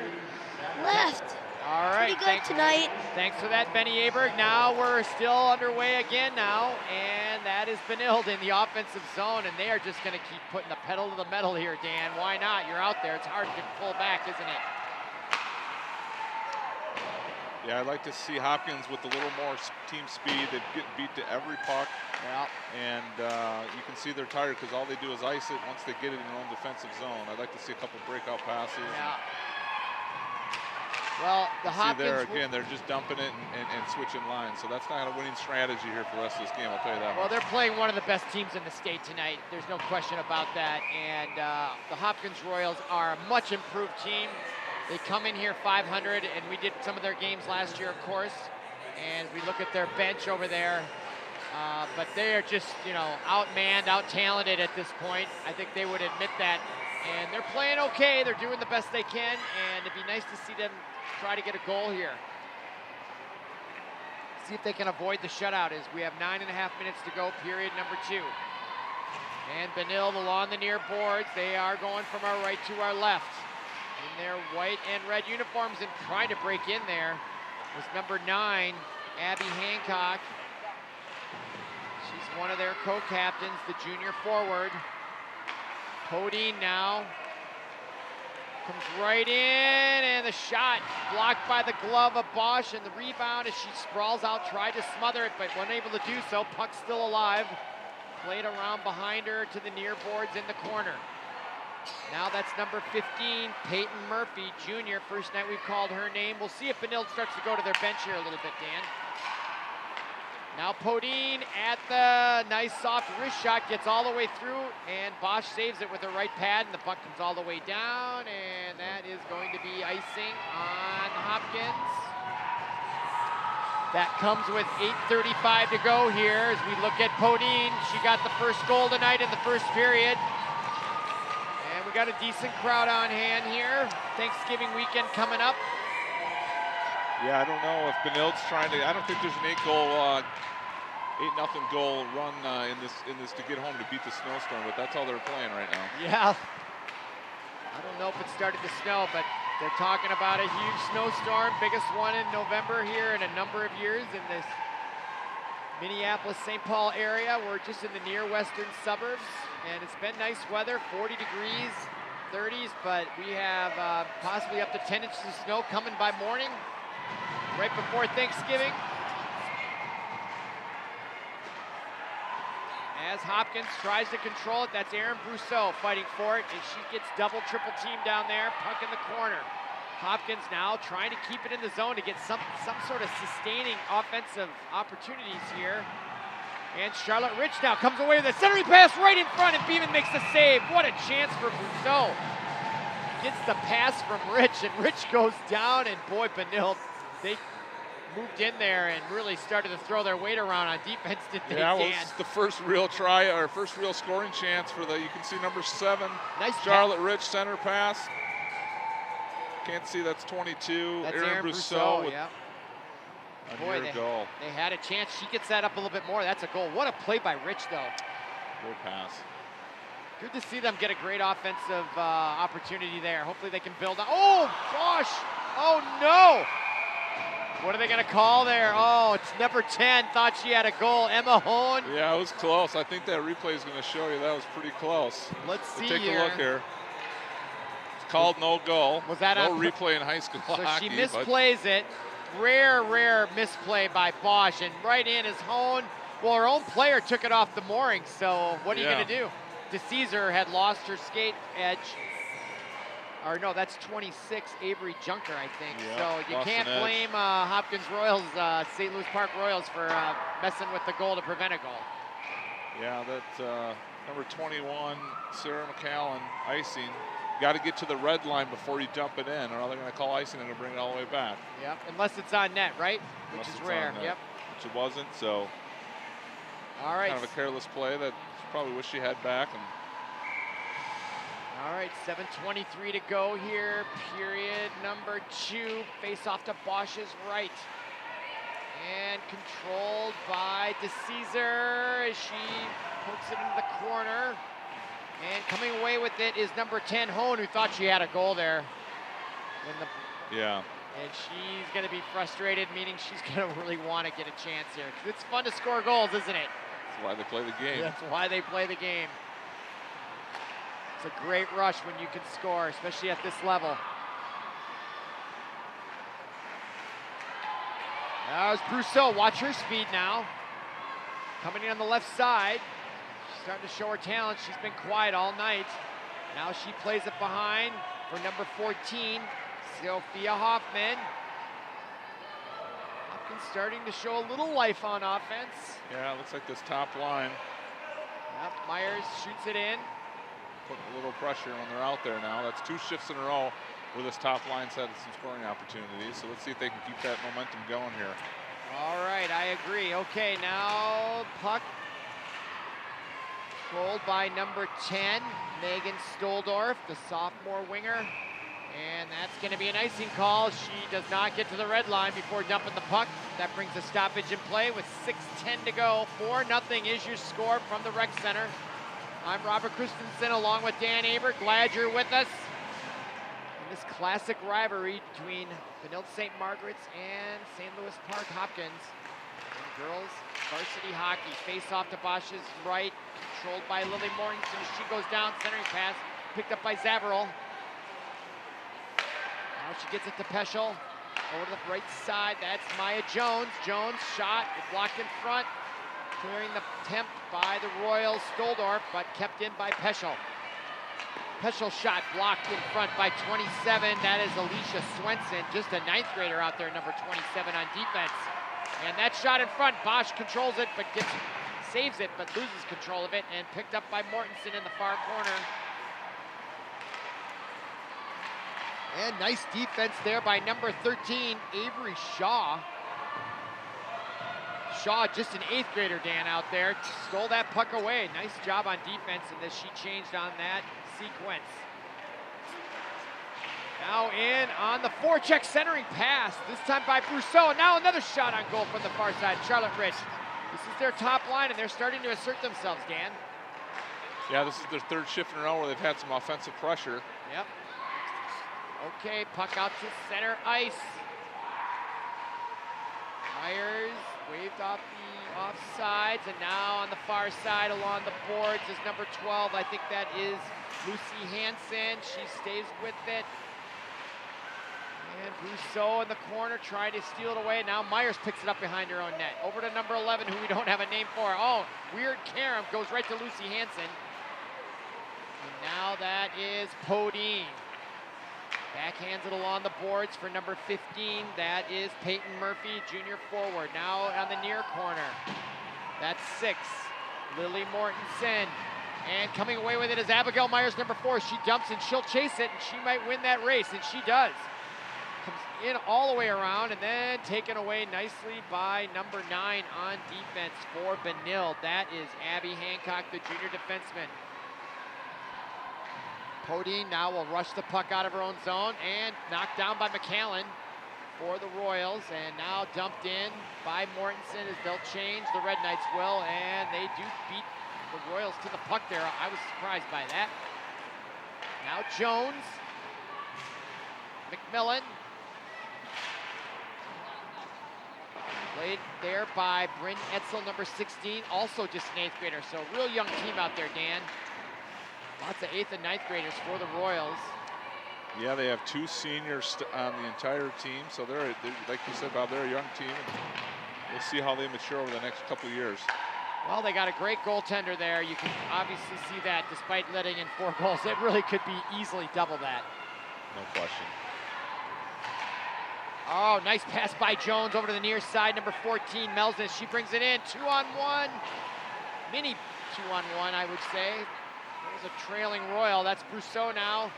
left. All right, Pretty good tonight. Thanks for that, Benny Aberg. Now we're still underway again now, and that is Benilde in the offensive zone, and they are just going to keep putting the pedal to the metal here, Dan. Why not? You're out there. It's hard to pull back, isn't it? Yeah, I'd like to see Hopkins with a little more team speed. They get beat to every puck. Yeah. And you can see they're tired because all they do is ice it once they get it in their own defensive zone. I'd like to see a couple breakout passes. Yeah. Well, the Hopkins... See there, again, they're just dumping it and switching lines. So that's not a winning strategy here for the rest of this game, I'll tell you that. Well, they're playing one of the best teams in the state tonight. There's no question about that. And the Hopkins Royals are a much improved team. They come in here 500, and we did some of their games last year, of course. And we look at their bench over there. But they are just, outmanned, out-talented at this point. I think they would admit that. And they're playing okay. They're doing the best they can. And it'd be nice to see them try to get a goal here. See if they can avoid the shutout as we have 9.5 minutes to go, period number 2. And Benilde along the near boards. They are going from our right to our left in their white and red uniforms, and trying to break in there was number 9, Abby Hancock. She's one of their co-captains, the junior forward. Podine now comes right in, and the shot blocked by the glove of Bosch, and the rebound as she sprawls out, tried to smother it, but unable to do so. Puck still alive. Played around behind her to the near boards in the corner. Now that's number 15, Peyton Murphy, junior. First night we've called her name. We'll see if Benilde starts to go to their bench here a little bit, Dan. Now Podine at the nice soft wrist shot, gets all the way through, and Bosch saves it with her right pad, and the puck comes all the way down, and that is going to be icing on Hopkins. That comes with 8:35 to go here as we look at Podine. She got the first goal tonight in the first period. And we got a decent crowd on hand here. Thanksgiving weekend coming up. Yeah, I don't know if Benilde's trying to. I don't think there's an 8-0 goal run in this to get home to beat the snowstorm, but that's how they're playing right now. Yeah. I don't know if it started to snow, but they're talking about a huge snowstorm, biggest one in November here in a number of years in this Minneapolis-St. Paul area. We're just in the near western suburbs, and it's been nice weather, 40 degrees, 30s, but we have possibly up to 10 inches of snow coming by morning, right before Thanksgiving. As Hopkins tries to control it, that's Erin Brousseau fighting for it, and she gets double, triple team down there, puck in the corner. Hopkins now trying to keep it in the zone to get some sort of sustaining offensive opportunities here. And Charlotte Rich now comes away with a centering pass right in front, and Beeman makes the save. What a chance for Brousseau. Gets the pass from Rich, and Rich goes down, and boy, Benilde, they moved in there and really started to throw their weight around on defense, did they? Yeah, well, it's the first real try, or first real scoring chance for you can see number 7, nice Charlotte Rich, center pass. Can't see, that's 22. That's Erin Brousseau with yeah. a Boy, near goal. They had a chance. She gets that up a little bit more. That's a goal. What a play by Rich, though. Good pass. Good to see them get a great offensive opportunity there. Hopefully they can build on. Oh, gosh. Oh, no. What are they going to call there? Oh, it's number 10. Thought she had a goal. Emma Hone. Yeah, it was close. I think that replay is going to show you that was pretty close. Let's see Take here. a look here. It's called no goal. Was that no on replay in high school so hockey? she misplays it. Rare misplay by Bosch, and right in is Hone. Well, her own player took it off the mooring, so what are you going to do? DeCesar had lost her skate edge. Or no, that's 26, Avery Junker, I think. Yeah, so you can't blame Hopkins Royals, St. Louis Park Royals for messing with the goal to prevent a goal. Yeah, that number 21, Sarah McCallan, icing. Got to get to the red line before you dump it in, or they're going to call icing and bring it all the way back. Yep, unless it's on net, right? Which Unless is it's rare. on net. Yep. which it wasn't. So All right. kind of a careless play that she probably wish she had back. And All right, 7:23 to go here. Period number 2. Face off to Bosch's right. And controlled by DeCesar as she pokes it into the corner. And coming away with it is number 10, Hone, who thought she had a goal there. Yeah. And she's going to be frustrated, meaning she's going to really want to get a chance here. 'Cause it's fun to score goals, isn't it? That's why they play the game. That's why they play the game. It's a great rush when you can score, especially at this level. There's Brousseau. Watch her speed now. Coming in on the left side. She's starting to show her talent. She's been quiet all night. Now she plays it behind for number 14, Sophia Hoffman. Hopkins starting to show a little life on offense. Yeah, it looks like this top line. Yep, Myers shoots it in. Putting a little pressure when they're out there now. That's 2 shifts in a row where this top line's had some scoring opportunities. So let's see if they can keep that momentum going here. All right, I agree. Okay, now puck controlled by number 10, Megan Stoldorf, the sophomore winger. And that's going to be an icing call. She does not get to the red line before dumping the puck. That brings a stoppage in play with 6:10 to go. 4-0 is your score from the rec center. I'm Robert Christensen along with Dan Aber. Glad you're with us in this classic rivalry between Benilde-St. Margaret's and St. Louis Park Hopkins. And girls varsity hockey. Face off to Bosch's right, controlled by Lily Mortensen. She goes down, centering pass, picked up by Zavarol. Now she gets it to Peschel. Over to the right side, that's Maya Jones. Jones shot, blocked in front. Clearing the attempt by the Royals, Stoldorf, but kept in by Peschel. Peschel shot blocked in front by 27. That is Alicia Swenson, just a 9th grader out there, number 27 on defense. And that shot in front, Bosch controls it, but saves it, but loses control of it, and picked up by Mortensen in the far corner. And nice defense there by number 13, Avery Shaw. Shaw, just an 8th grader, Dan, out there, stole that puck away. Nice job on defense, and this she changed on that sequence. Now in on the forecheck centering pass, this time by Brousseau. Now another shot on goal from the far side, Charlotte Rich. This is their top line, and they're starting to assert themselves, Dan. Yeah, this is their 3rd shift in a row where they've had some offensive pressure. Yep. Okay, puck out to center ice. Myers waved off the offsides, and now on the far side along the boards is number 12. I think that is Lucy Hansen. She stays with it. And Brousseau in the corner trying to steal it away. Now Myers picks it up behind her own net. Over to number 11, who we don't have a name for. Oh, Weird Karam goes right to Lucy Hansen. And now that is Podine. Backhands it along the boards for number 15. That is Peyton Murphy, junior forward. Now on the near corner. That's 6. Lily Mortensen. And coming away with it is Abigail Myers, number 4. She dumps and she'll chase it, and she might win that race, and she does. Comes in all the way around and then taken away nicely by number 9 on defense for Benilde. That is Abby Hancock, the junior defenseman. Podine now will rush the puck out of her own zone and knocked down by McAllen for the Royals, and now dumped in by Mortensen as they'll change. The Red Knights will, and they do beat the Royals to the puck there. I was surprised by that. Now Jones, McMillan, played there by Bryn Etzel, number 16, also just an 8th grader. So real young team out there, Dan. Lots of 8th and 9th graders for the Royals. Yeah, they have 2 seniors on the entire team, so they're like you said, Bob, they're a young team, and we'll see how they mature over the next couple of years. Well, they got a great goaltender there. You can obviously see that despite letting in 4 goals. It really could be easily double that. No question. Oh, nice pass by Jones over to the near side, number 14, Melsness. She brings it in, 2-on-1. Mini 2-on-1, I would say. There's a trailing Royal. That's Brousseau now.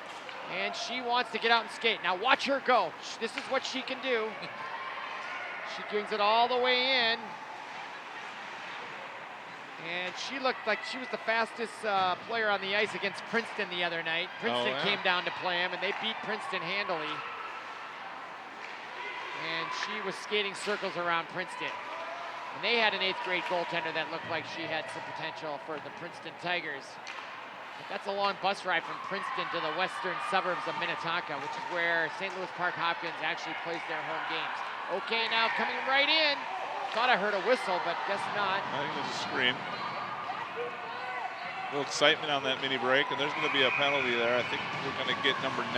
And she wants to get out and skate. Now watch her go. This is what she can do. She brings it all the way in And she looked like she was the fastest player on the ice against Princeton the other night. Princeton came down to play him, and they beat Princeton handily. And she was skating circles around Princeton. And they had an 8th grade goaltender that looked like she had some potential for the Princeton Tigers. But that's a long bus ride from Princeton to the western suburbs of Minnetonka, which is where St. Louis Park Hopkins actually plays their home games. Okay, now coming right in. Thought I heard a whistle, but guess not. I think it was a scream. A little excitement on that mini break, and there's going to be a penalty there. I think we're going to get number 9,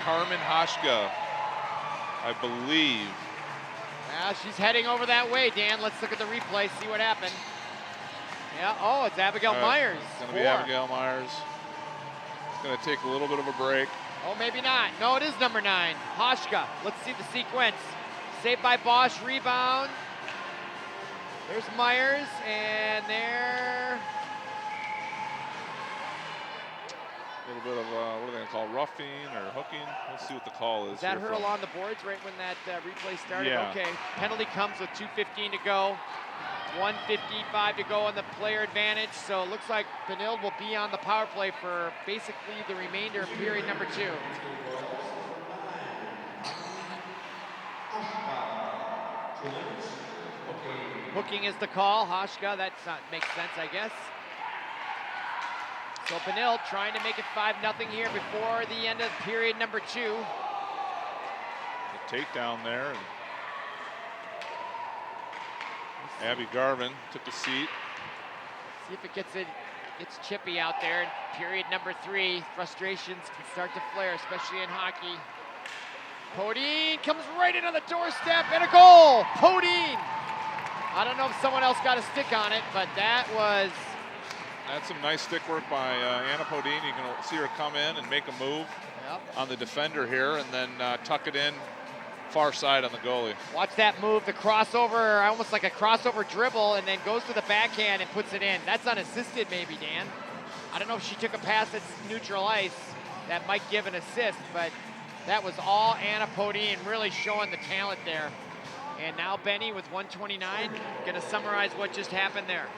Carmen Hashka, I believe. Yeah, she's heading over that way, Dan. Let's look at the replay, see what happened. Yeah, oh, it's Abigail Myers. It's going to be Abigail Myers. It's going to take a little bit of a break. Oh, maybe not. No, it is number 9, Hashka. Let's see the sequence. Saved by Bosch, rebound. There's Myers, and there. A little bit of, what are they going to call, roughing or hooking? Let's see what the call is. Is that her along the boards right when that replay started? Yeah. Okay, penalty comes with 2:15 to go. 1:55 to go on the player advantage, so it looks like Benilde will be on the power play for basically the remainder of period number 2. Hooking is the call. Hashka, that makes sense, I guess. So Benilde trying to make it 5-0 here before the end of period number 2. The takedown there. And Abby Garvin took a seat. See if it gets chippy out there in period number 3. Frustrations can start to flare, especially in hockey. Podine comes right in on the doorstep and a goal. Podine. I don't know if someone else got a stick on it, but that's some nice stick work by Anna Podine. You can see her come in and make a move on the defender here, and then tuck it in far side on the goalie. Watch that move, the crossover, almost like a crossover dribble, and then goes to the backhand and puts it in. That's unassisted maybe, Dan. I don't know if she took a pass that's neutral ice. That might give an assist, but that was all Anna Podine, really showing the talent there. And now Benny with 1:29, gonna summarize what just happened there.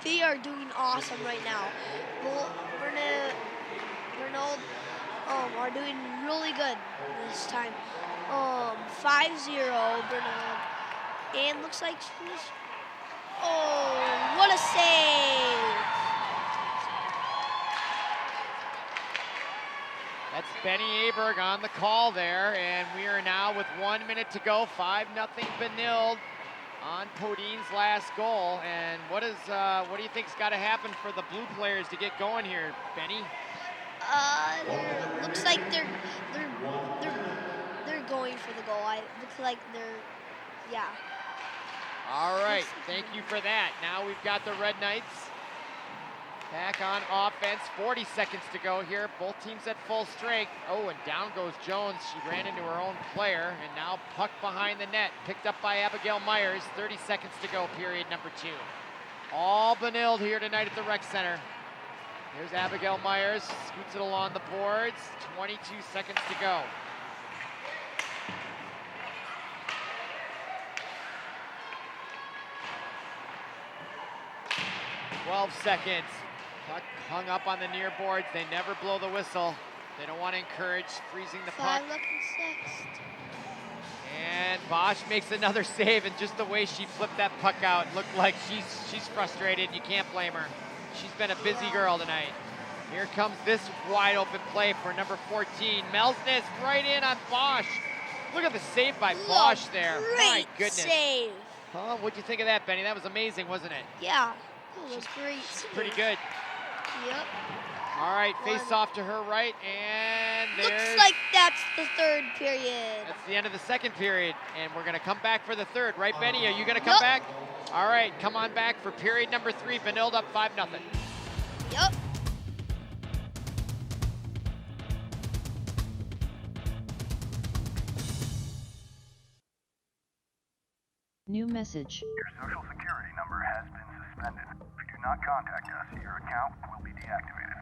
They are doing awesome right now. Benilde are doing really good this time. 5-0 Benilde, and looks like what a save! That's Benny Aberg on the call there, and we are now with 1 minute to go. 5-0 Benilde on Podine's last goal. And what do you think's got to happen for the blue players to get going here, Benny? Looks like they're going for the goal. Looks like yeah. All right, thank you for that. Now we've got the Red Knights back on offense. 40 seconds to go here. Both teams at full strength. Oh, and down goes Jones. She ran into her own player, and now puck behind the net. Picked up by Abigail Myers. 30 seconds to go, period number 2. All Benilde here tonight at the Rec Center. Here's Abigail Myers. Scoots it along the boards. 22 seconds to go. 12 seconds. Puck hung up on the near boards. They never blow the whistle. They don't want to encourage freezing the puck. 5-6. And Bosch makes another save, and just the way she flipped that puck out looked like she's frustrated. You can't blame her. She's been a busy girl tonight. Here comes this wide open play for number 14. Melsness right in on Bosch. Look at the save by Bosch there. My goodness. Save. Huh? What'd you think of that, Benny? That was amazing, wasn't it? Yeah, it was great. Pretty good. Yep. All right, face off to her right, and there's... Looks like that's the third period. That's the end of the second period, and we're going to come back for the third. Right, Benny? Are you going to come back? All right, come on back for period number 3. Benilde up 5-0. Yep. New message. Your social security number has been suspended. If you do not contact us, your account will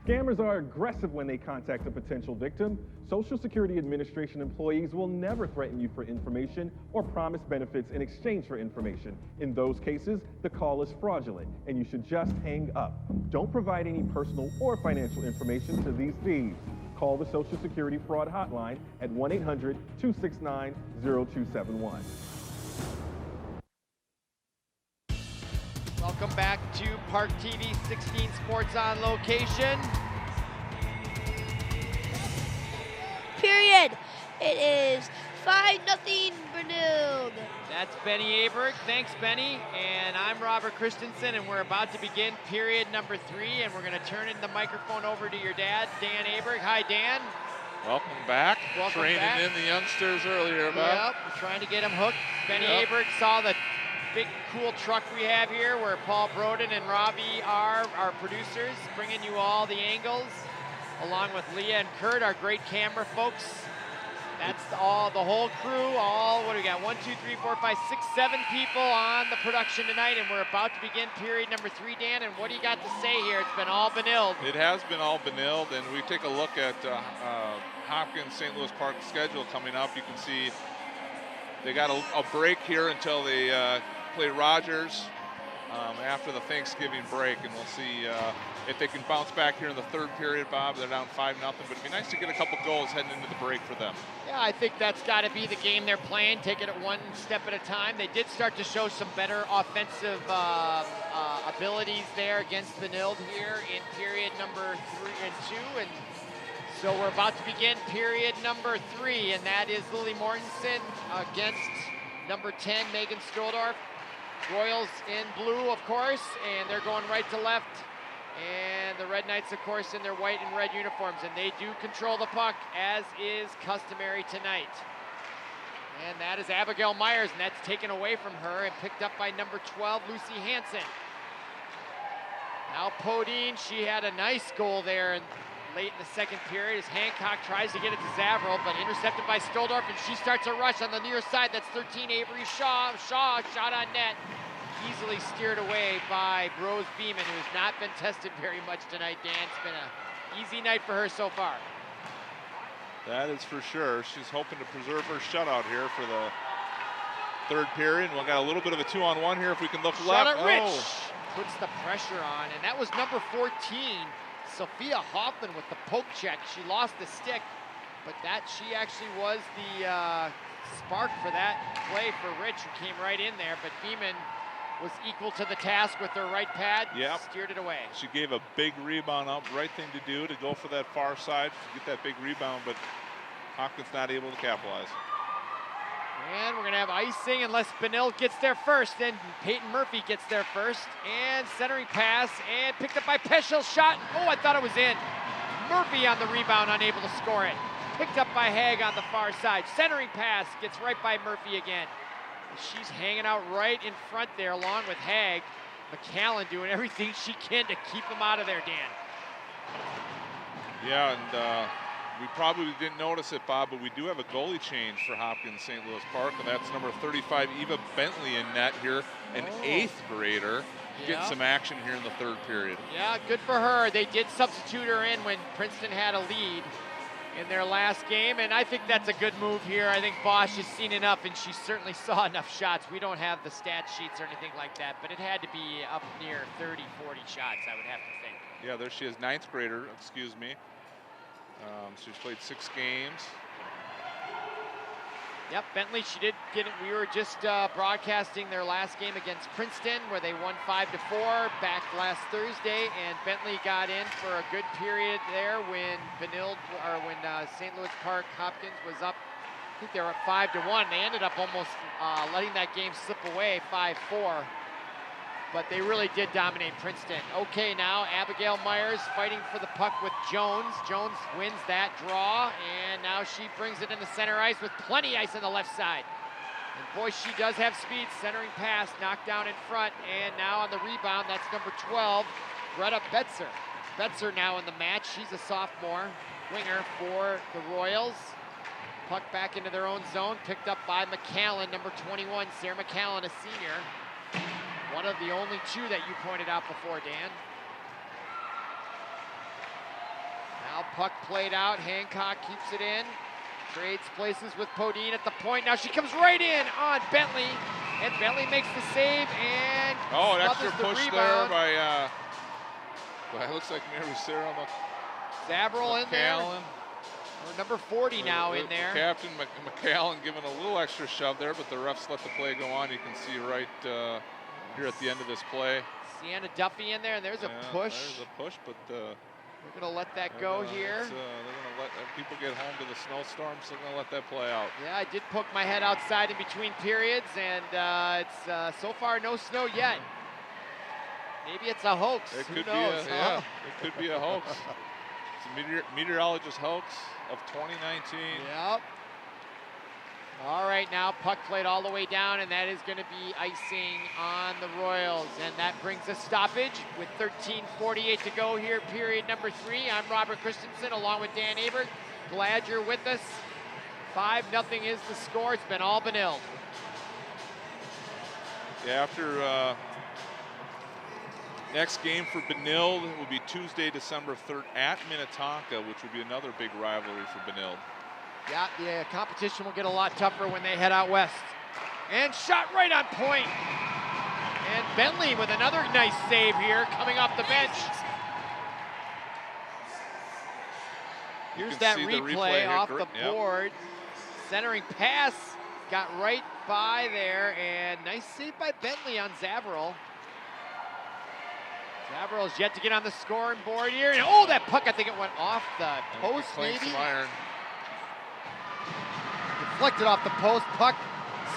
Scammers are aggressive when they contact a potential victim. Social Security Administration employees will never threaten you for information or promise benefits in exchange for information. In those cases, the call is fraudulent and you should just hang up. Don't provide any personal or financial information to these thieves. Call the Social Security Fraud Hotline at 1-800-269-0271. Welcome back to Park TV 16 Sports on Location. Period. It is 5-0 Benilde. That's Benny Aberg. Thanks, Benny. And I'm Robert Christensen, and we're about to begin period number 3, and we're going to turn the microphone over to your dad, Dan Aberg. Hi, Dan. Welcome back. Welcome Training back. in the youngsters earlier, Bob. Yep, we're trying to get him hooked. Benny Aberg saw the big, cool truck we have here where Paul Broden and Ravi are our producers, bringing you all the angles, along with Leah and Kurt, our great camera folks. That's all, the whole crew, what do we got? 1, 2, 3, 4, 5, 6, 7 people on the production tonight, and we're about to begin period number 3, Dan, and what do you got to say here? It's been all Benilde. It has been all Benilde, and we take a look at Hopkins St. Louis Park schedule coming up. You can see they got a break here until they play Rogers after the Thanksgiving break, and we'll see if they can bounce back here in the third period, Bob. They're down 5-0, but it'd be nice to get a couple goals heading into the break for them. Yeah, I think that's got to be the game they're playing, take it at one step at a time. They did start to show some better offensive abilities there against Benilde here in period number 3 and 2, and so we're about to begin period number 3, and that is Lily Mortensen against number 10, Megan Stoldorf. Royals in blue, of course, and they're going right to left. And the Red Knights, of course, in their white and red uniforms, and they do control the puck, as is customary tonight. And that is Abigail Myers, and that's taken away from her and picked up by number 12, Lucy Hansen. Now Podine, she had a nice goal there late in the second period as Hancock tries to get it to Zavril, but intercepted by Stoldorf, and she starts a rush on the near side. That's 13, Avery Shaw. Shaw, shot on net. Easily steered away by Rose Beeman, who has not been tested very much tonight, Dan. It's been an easy night for her so far. That is for sure. She's hoping to preserve her shutout here for the third period. We've got a little bit of a 2-on-1 here if we can look left. Shot at Rich. Puts the pressure on, and that was number 14, Sophia Hoffman, with the poke check. She lost the stick, but she actually was the spark for that play for Rich, who came right in there, but Beeman was equal to the task with her right pad, steered it away. She gave a big rebound up, right thing to do, to go for that far side, to get that big rebound, but Hopkins not able to capitalize. And we're gonna have icing unless Benilde gets there first, then Peyton Murphy gets there first, and centering pass, and picked up by Peschel, shot, I thought it was in. Murphy on the rebound, unable to score it. Picked up by Haig on the far side. Centering pass, gets right by Murphy again. She's hanging out right in front there along with Haig. McAllen doing everything she can to keep him out of there, Dan. Yeah, and we probably didn't notice it, Bob, but we do have a goalie change for Hopkins St. Louis Park, and that's number 35, Eva Bentley, in net here, an 8th grader. Getting some action here in the third period. Yeah, good for her. They did substitute her in when Princeton had a lead in their last game, and I think that's a good move here. I think Bosch has seen enough, and she certainly saw enough shots. We don't have the stat sheets or anything like that, but it had to be up near 30, 40 shots, I would have to think. Yeah, there she is, 9th grader, excuse me. She's played 6 games. Yep, Bentley, she did get it. We were just broadcasting their last game against Princeton, where they won 5-4 back last Thursday, and Bentley got in for a good period there when St. Louis Park Hopkins was up. I think they were up 5-1. They ended up almost letting that game slip away, 5-4. But they really did dominate Princeton. Okay, now Abigail Myers fighting for the puck with Jones. Jones wins that draw, and now she brings it in the center ice with plenty ice on the left side. And boy, she does have speed. Centering pass, knocked down in front, and now on the rebound, that's number 12, Greta Betzer. Betzer now in the match. She's a sophomore winger for the Royals. Puck back into their own zone, picked up by McAllen, number 21, Sarah McAllen, a senior. One of the only 2 that you pointed out before, Dan. puck played out. Hancock keeps it in. Trades places with Podine at the point. Now she comes right in on Bentley. And Bentley makes the save and an extra the push rebound. there by looks like Mary Sarah Zabril in there. McCallan. Or number 40 now in there. Captain McCallan giving a little extra shove there, but the refs let the play go on. You can see right here at the end of this play. Sienna Duffy in there, and there's a push. There's a push, but we're going to let that go here. They're going to let people get home to the snowstorm, so they're going to let that play out. Yeah, I did poke my head outside in between periods, and it's so far no snow yet. Maybe it's a hoax. It Who could knows? it could be a hoax. It's a meteorologist hoax of 2019. Yep. All right, now puck played all the way down, and that is going to be icing on the Royals. And that brings a stoppage with 13:48 to go here, period number 3. I'm Robert Christensen along with Dan Abert. Glad you're with us. 5-0 is the score. It's been all Benilde. Yeah, after next game for Benilde will be Tuesday, December 3rd at Minnetonka, which will be another big rivalry for Benilde. Yeah, the competition will get a lot tougher when they head out west. And shot right on point. And Bentley with another nice save here coming off the bench. Here's that replay off the board. Centering pass got right by there, and nice save by Bentley on Zabril. Zabril is yet to get on the scoring board here. And oh, that puck, I think it went off the post, maybe. Some iron. Deflected off the post, puck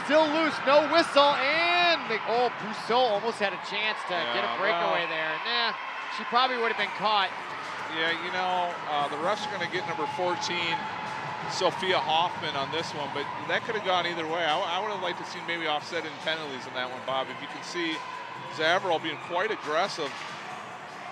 still loose, no whistle, and Brousseau almost had a chance to get a breakaway there. Nah, she probably would have been caught. Yeah, you know, the refs are going to get number 14, Sophia Hoffman, on this one, but that could have gone either way. I would have liked to see maybe offsetting penalties in that one, Bob. If you can see Zabril being quite aggressive,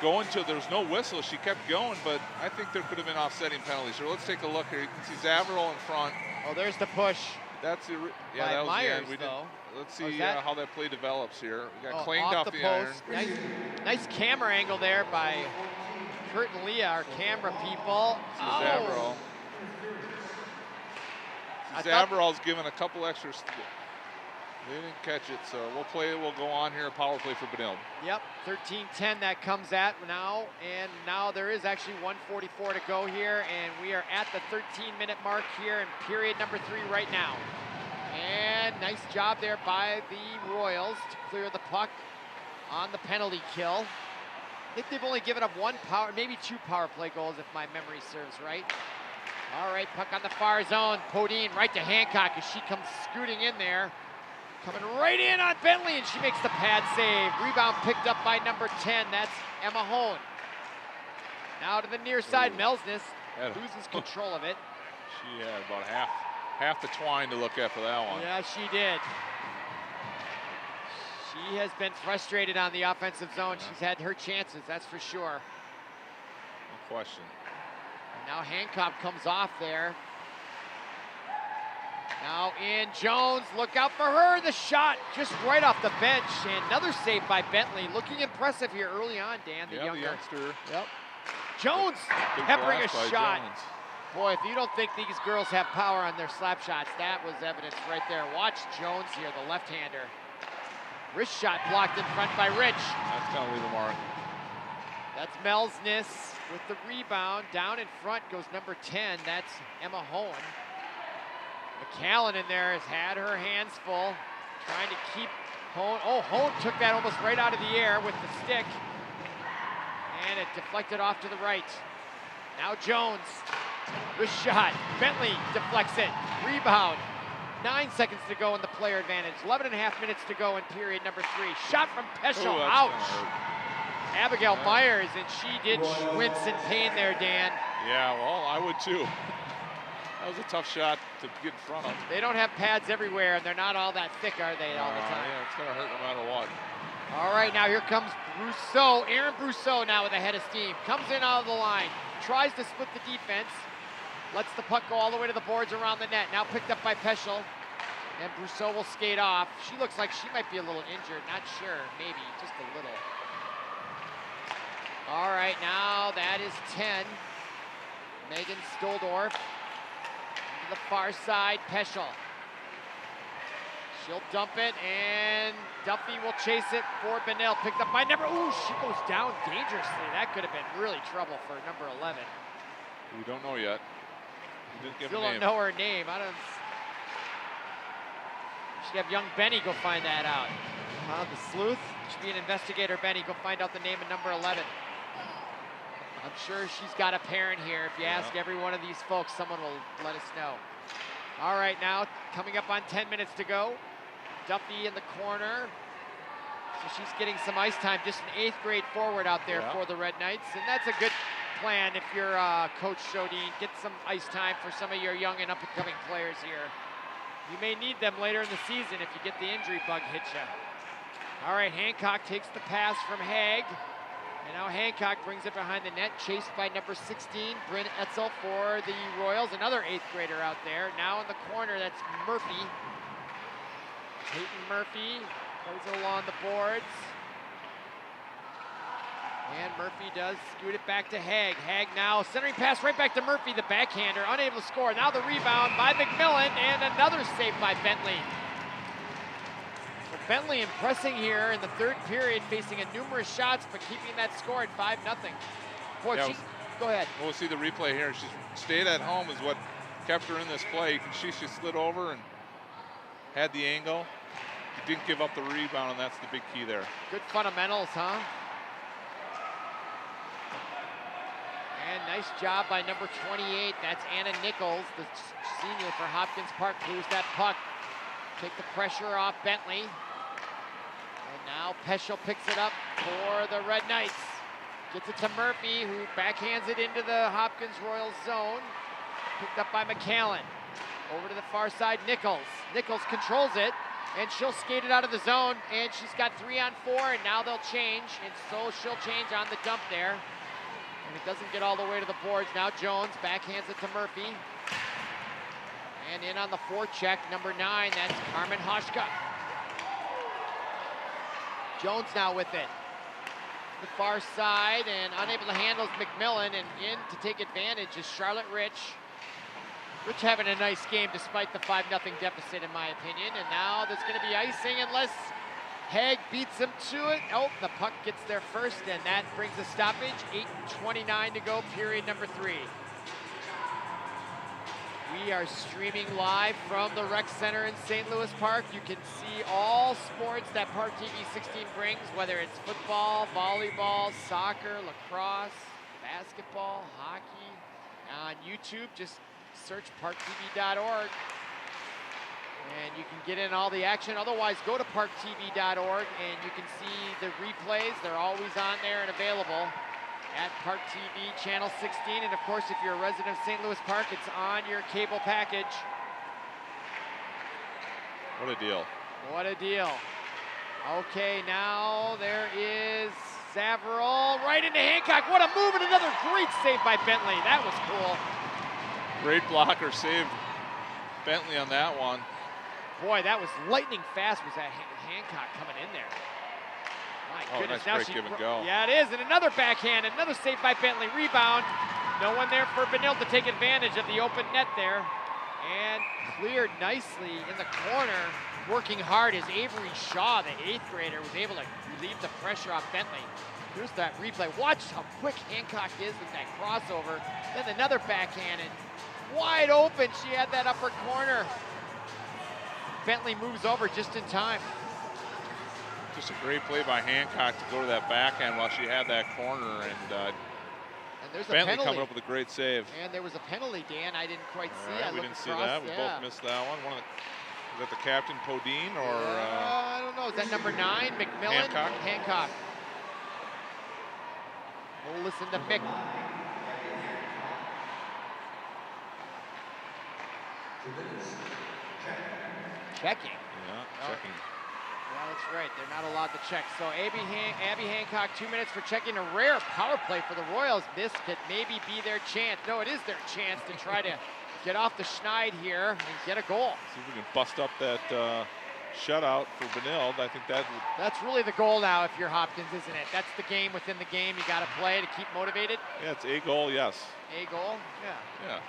going to, there's no whistle, she kept going, but I think there could have been offsetting penalties. So let's take a look here. You can see Zabril in front. Oh, there's the push. That's the by that was Myers, the end. though. Let's see how that play develops here. We got clanged off the post. iron. Nice camera angle there by Kurt and Leah, our camera people. Zabril. Zabril's given a couple extras. They didn't catch it, so we'll go on here, power play for Benilde. Yep, 13-10 that comes at now, and now there is actually 1:44 to go here, and we are at the 13-minute mark here in period number 3 right now. And nice job there by the Royals to clear the puck on the penalty kill. I think they've only given up maybe 2 power play goals if my memory serves right. All right, puck on the far zone. Podine right to Hancock as she comes scooting in there. Coming right in on Bentley, and she makes the pad save. Rebound picked up by number 10. That's Emma Hone. Now to the near side, Melsness loses control of it. She had about half the twine to look at for that one. Yeah, she did. She has been frustrated on the offensive zone. She's had her chances, that's for sure. No question. And now Hancock comes off there. Now in Jones, look out for her. The shot just right off the bench. And another save by Bentley. Looking impressive here early on, Dan, the younger. youngster. Yep. Jones peppering a shot. Jones. Boy, if you don't think these girls have power on their slap shots, that was evidence right there. Watch Jones here, the left-hander. Wrist shot blocked in front by Rich. That's going to leave a mark. That's Melsness with the rebound. Down in front goes number 10. That's Emma Hone. McCallan in there has had her hands full, trying to keep Hone. Oh, Hone took that almost right out of the air with the stick. And it deflected off to the right. Now Jones, wrist shot. Bentley deflects it. Rebound. 9 seconds to go in the player advantage. 11.5 minutes to go in period number 3. Shot from Peschel. Ouch. Abigail Myers, and she did wince in pain there, Dan. Yeah, well, I would too. That was a tough shot to get in front of. They don't have pads everywhere, and they're not all that thick, are they, all the time? Yeah, it's going to hurt no matter what. All right, now here comes Brousseau. Aaron Brousseau now with a head of steam. Comes in out of the line. Tries to split the defense. Lets the puck go all the way to the boards around the net. Now picked up by Peschel. And Brousseau will skate off. She looks like she might be a little injured. Not sure. Maybe. Just a little. All right, now that is 10. Megan Stoldorf to the far side, Peschel. She'll dump it, and Duffy will chase it for Benilde. Picked up by number, ooh, she goes down dangerously. That could have been really trouble for number 11. We don't know yet. We didn't give Still a name. don't know her name. I don't. Should have young Benny go find that out. The sleuth should be an investigator. Benny, go find out the name of number 11. I'm sure she's got a parent here. If you ask every one of these folks, someone will let us know. All right, now coming up on 10 minutes to go. Duffy in the corner. So she's getting some ice time. Just an 8th grade forward out there for the Red Knights. And that's a good plan if you're Coach Shodin. Get some ice time for some of your young and up-and-coming players here. You may need them later in the season if you get the injury bug hit you. All right, Hancock takes the pass from Haig. And now Hancock brings it behind the net, chased by number 16, Bryn Etzel for the Royals. Another 8th grader out there. Now in the corner, that's Murphy. Peyton Murphy plays it along the boards. And Murphy does scoot it back to Haig. Haig now centering pass right back to Murphy, the backhander, unable to score. Now the rebound by McMillan, and another save by Bentley. So Bentley impressing here in the 3rd period, facing a numerous shots, but keeping that score at 5-0. Boy, go ahead. We'll see the replay here. She's stayed at home is what kept her in this play. You can see she slid over and had the angle. She didn't give up the rebound, and that's the big key there. Good fundamentals, huh? And nice job by number 28. That's Anna Nichols, the senior for Hopkins Park. Lose that puck. Take the pressure off Bentley. And now Peschel picks it up for the Red Knights. Gets it to Murphy, who backhands it into the Hopkins Royals zone. Picked up by McCallan. Over to the far side, Nichols. Nichols controls it, and she'll skate it out of the zone, and she's got 3-on-4, and now they'll change, and so she'll change on the dump there. And it doesn't get all the way to the boards. Now Jones backhands it to Murphy. And in on the forecheck, number 9, that's Carmen Hoshka. Jones now with it. The far side, and unable to handle is McMillan, and in to take advantage is Charlotte Rich. Rich having a nice game despite the 5-0 deficit, in my opinion. And now there's going to be icing unless Haig beats him to it. Oh, the puck gets there first, and that brings a stoppage. 8:29 to go, period number 3. We are streaming live from the Rec Center in St. Louis Park. You can see all sports that ParkTV 16 brings, whether it's football, volleyball, soccer, lacrosse, basketball, hockey. On YouTube, just search parktv.org. And you can get in all the action. Otherwise, go to parktv.org and you can see the replays. They're always on there and available at Park TV channel 16. And of course, if you're a resident of St. Louis Park, it's on your cable package. What a deal. What a deal. Okay, now there is Zavarol right into Hancock. What a move, and another great save by Bentley. That was cool. Great blocker save. Bentley on that one. Boy, that was lightning fast. Was that Hancock coming in there? My goodness. Nice Now break, give and go. Yeah, it is. And another backhand, another save by Bentley. Rebound. No one there for Benilde to take advantage of the open net there. And cleared nicely in the corner. Working hard as Avery Shaw, the 8th grader, was able to relieve the pressure off Bentley. Here's that replay. Watch how quick Hancock is with that crossover. Then another backhand, and wide open. She had that upper corner. Bentley moves over just in time. Just a great play by Hancock to go to that backhand while she had that corner, and there's a Bentley penalty. coming up with a great save. And there was a penalty, Dan. I didn't quite see it. Right, we didn't see that. We both missed that one. Is that the captain, Podine, or? I don't know. Is that number 9, McMillan? Hancock. We'll listen to Mick. Checking. Yeah, checking. Yeah, that's right. They're not allowed to check. So Abby Hancock, 2 minutes for checking. A rare power play for the Royals. This could maybe be their chance. No, it is their chance to try to get off the schneid here and get a goal. See if we can bust up that shutout for Benilde. I think that would, That's really the goal now if you're Hopkins, isn't it? That's the game within the game you got to play to keep motivated. yeah, it's a goal, yes. A goal, yeah. Yeah.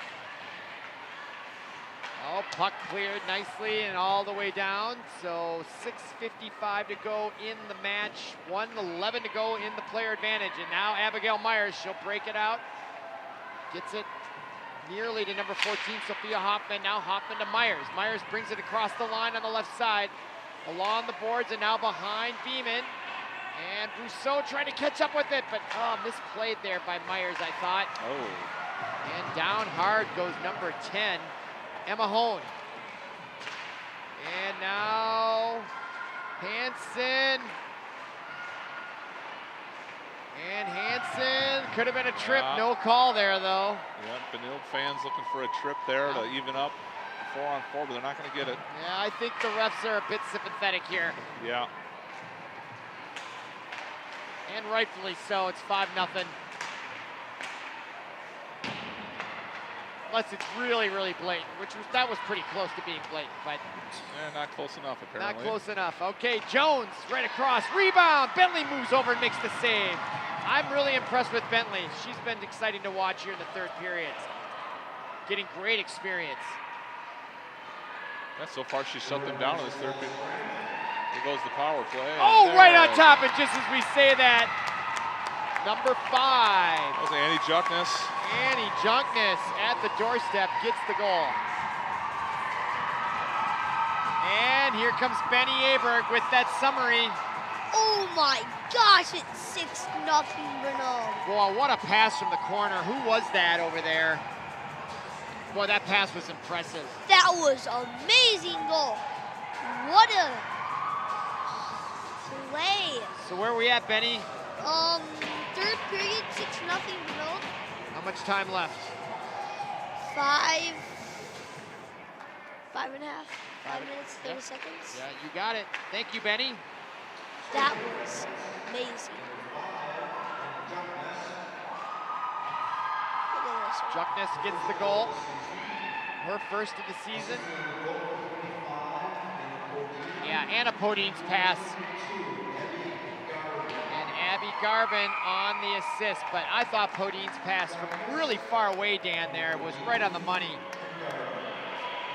Oh, puck cleared nicely and all the way down. So 6:55 to go in the match. 1:11 to go in the player advantage. And now Abigail Myers, she'll break it out. Gets it nearly to number 14, Sophia Hoffman. Now Hoffman to Myers. Myers brings it across the line on the left side. Along the boards and now behind Beeman. And Brousseau trying to catch up with it, but misplayed there by Myers, I thought. Oh. And down hard goes number 10, Emma Hone. And now Hansen. And Hansen, could have been a trip, no call there though. Yeah, Benilde fans looking for a trip there to even up 4-on-4, but they're not going to get it. Yeah, I think the refs are a bit sympathetic here. Yeah. And rightfully so, it's 5-0. Unless it's really, really blatant, that was pretty close to being blatant, but Not close enough, apparently. not close enough. Okay, Jones right across, rebound. Bentley moves over and makes the save. I'm really impressed with Bentley. She's been exciting to watch here in the third period. Getting great experience. Yeah, so far she's shut them down in this third period. Here goes the power play. Oh, and right there. on top, and just as we say that, number 5. That was Annie Juckness. Annie Junkness at the doorstep gets the goal. And here comes Benny Aberg with that summary. Oh my gosh, it's 6-0 Benilde. Boy, what a pass from the corner. Who was that over there? Boy, that pass was impressive. That was amazing goal. What a play. So where are we at, Benny? Third period, 6-0 Benilde. How much time left? 5.5. 5 minutes, 30 seconds. Yeah, you got it. Thank you, Benny. That was amazing. Look at this one. Juckness gets the goal. Her first of the season. Yeah, Anna Podine's pass. And Abby Garvin on the assist. But I thought Podine's pass from really far away, Dan, there was right on the money.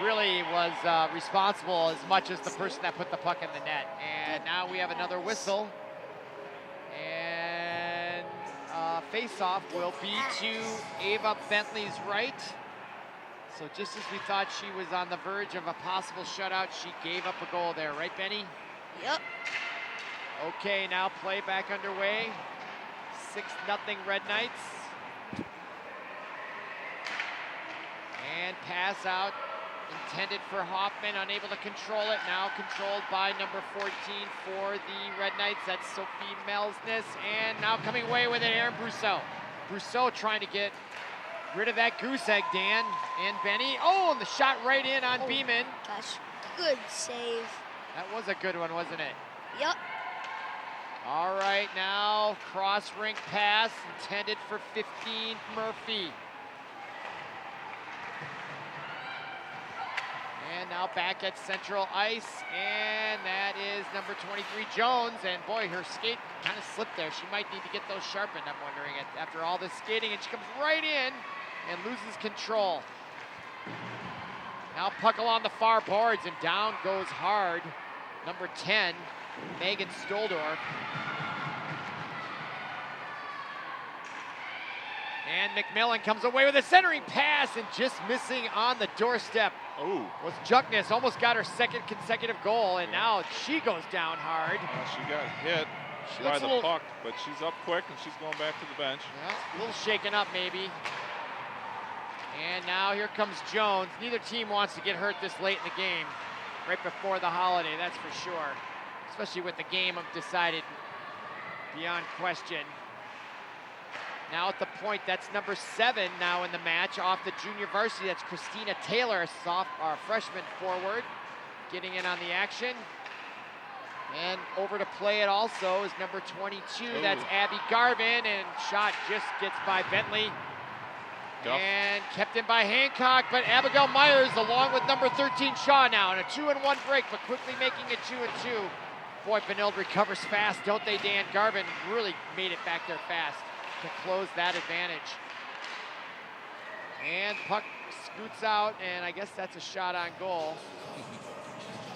Really was responsible as much as the person that put the puck in the net. And now we have another whistle. And face-off will be to Ava Bentley's right. So just as we thought she was on the verge of a possible shutout, she gave up a goal there, right, Benny? Yep. Okay, now play back underway. 6-0 Red Knights. And pass out. Intended for Hoffman, unable to control it. Now controlled by number 14 for the Red Knights. That's Sophie Melsness. And now coming away with it, Erin Brousseau. Brousseau trying to get rid of that goose egg, Dan and Benny. Oh, and the shot right in on Beeman. Gosh, good save. That was a good one, wasn't it? Yep. All right, now cross-rink pass intended for 15 Murphy. And now back at central ice, and that is number 23, Jones. And boy, her skate kind of slipped there. She might need to get those sharpened, I'm wondering, after all this skating. And she comes right in and loses control. Now puck along the far boards, and down goes hard. Number 10, Megan Stoldorf. And McMillan comes away with a centering pass and just missing on the doorstep. Oh. Was Juckness, almost got her second consecutive goal, and now she goes down hard. She got hit by the puck, but she's up quick and she's going back to the bench. Yeah, a little shaken up maybe. And now here comes Jones. Neither team wants to get hurt this late in the game, right before the holiday, that's for sure. Especially with the game decided beyond question. Now at the point, that's number 7 now in the match off the junior varsity. That's Christina Taylor, a freshman forward, getting in on the action. And over to play it also is number 22. That's Abby Garvin, and shot just gets by Bentley. Duff. And kept in by Hancock, but Abigail Myers along with number 13 Shaw now in a 2-1 break, but quickly making it 2-2. Boy, Benilde recovers fast, don't they, Dan? Garvin really made it back there fast to close that advantage. And puck scoots out, and I guess that's a shot on goal.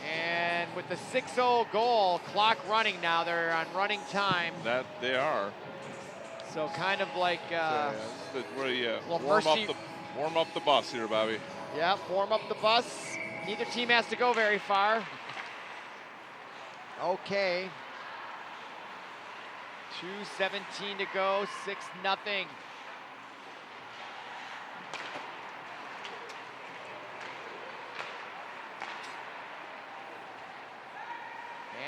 And with the 6-0 goal, clock running now, they're on running time. That they are. So kind of like warm up the bus here, Bobby. Yep, warm up the bus. Neither team has to go very far. Okay. 2:17 to go, 6-0.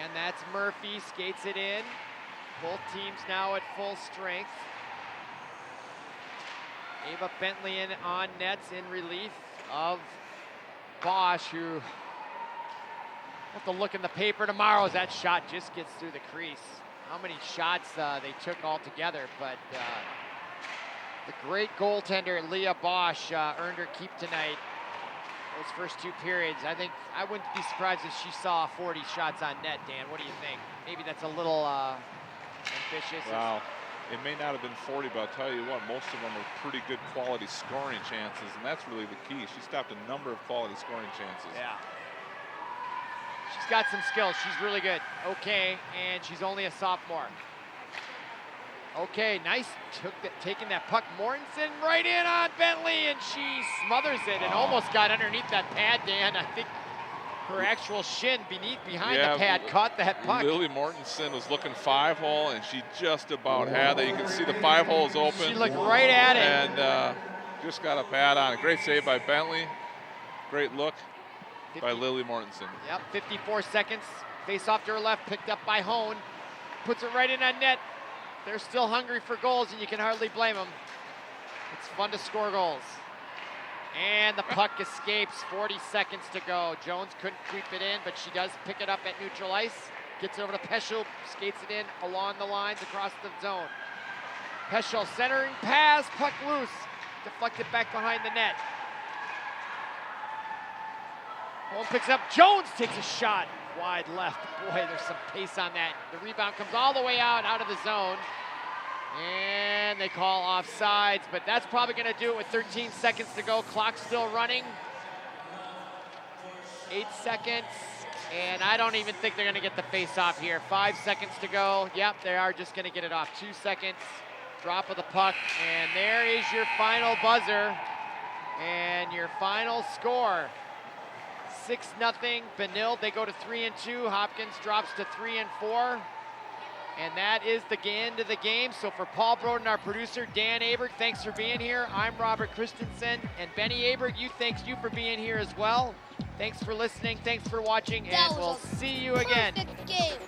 And that's Murphy, skates it in. Both teams now at full strength. Ava Bentley in on nets in relief of Bosch, who have to look in the paper tomorrow as that shot just gets through the crease. How many shots they took all together, but the great goaltender Leah Bosch earned her keep tonight. Those first 2 periods, I wouldn't be surprised if she saw 40 shots on net, Dan. What do you think? Maybe that's a little ambitious. Wow. It may not have been 40, but I'll tell you what, most of them are pretty good quality scoring chances, and that's really the key. She stopped a number of quality scoring chances. Yeah. She's got some skills. She's really good. Okay, and she's only a sophomore. Okay, nice. Taking that puck. Mortensen right in on Bentley, and she smothers it and almost got underneath that pad, Dan. I think her actual shin behind the pad caught that puck. Lily Mortensen was looking 5-hole, and she just about had that. You can see the 5-hole's open. She looked right at it. And just got a pad on it. Great save by Bentley. Great look by Lily Mortensen. Yep, 54 seconds. Face off to her left, picked up by Hone. Puts it right in on net. They're still hungry for goals, and you can hardly blame them. It's fun to score goals. And the puck escapes, 40 seconds to go. Jones couldn't creep it in, but she does pick it up at neutral ice. Gets it over to Peschel, skates it in along the lines across the zone. Peschel centering pass, puck loose. Deflected back behind the net. Home picks up, Jones takes a shot. Wide left, boy, there's some pace on that. The rebound comes all the way out of the zone. And they call offsides, but that's probably gonna do it with 13 seconds to go. Clock still running. 8 seconds, and I don't even think they're gonna get the face off here. 5 seconds to go. Yep, they are just gonna get it off. 2 seconds, drop of the puck, and there is your final buzzer and your final score. 6-0 Benilde. They go to 3-2. Hopkins drops to 3-4. And that is the end of the game. So for Paul Broden, our producer, Dan Aberg, thanks for being here. I'm Robert Christensen, and Benny Aberg, thanks you for being here as well. Thanks for listening, thanks for watching, and we'll see you again. Perfect game.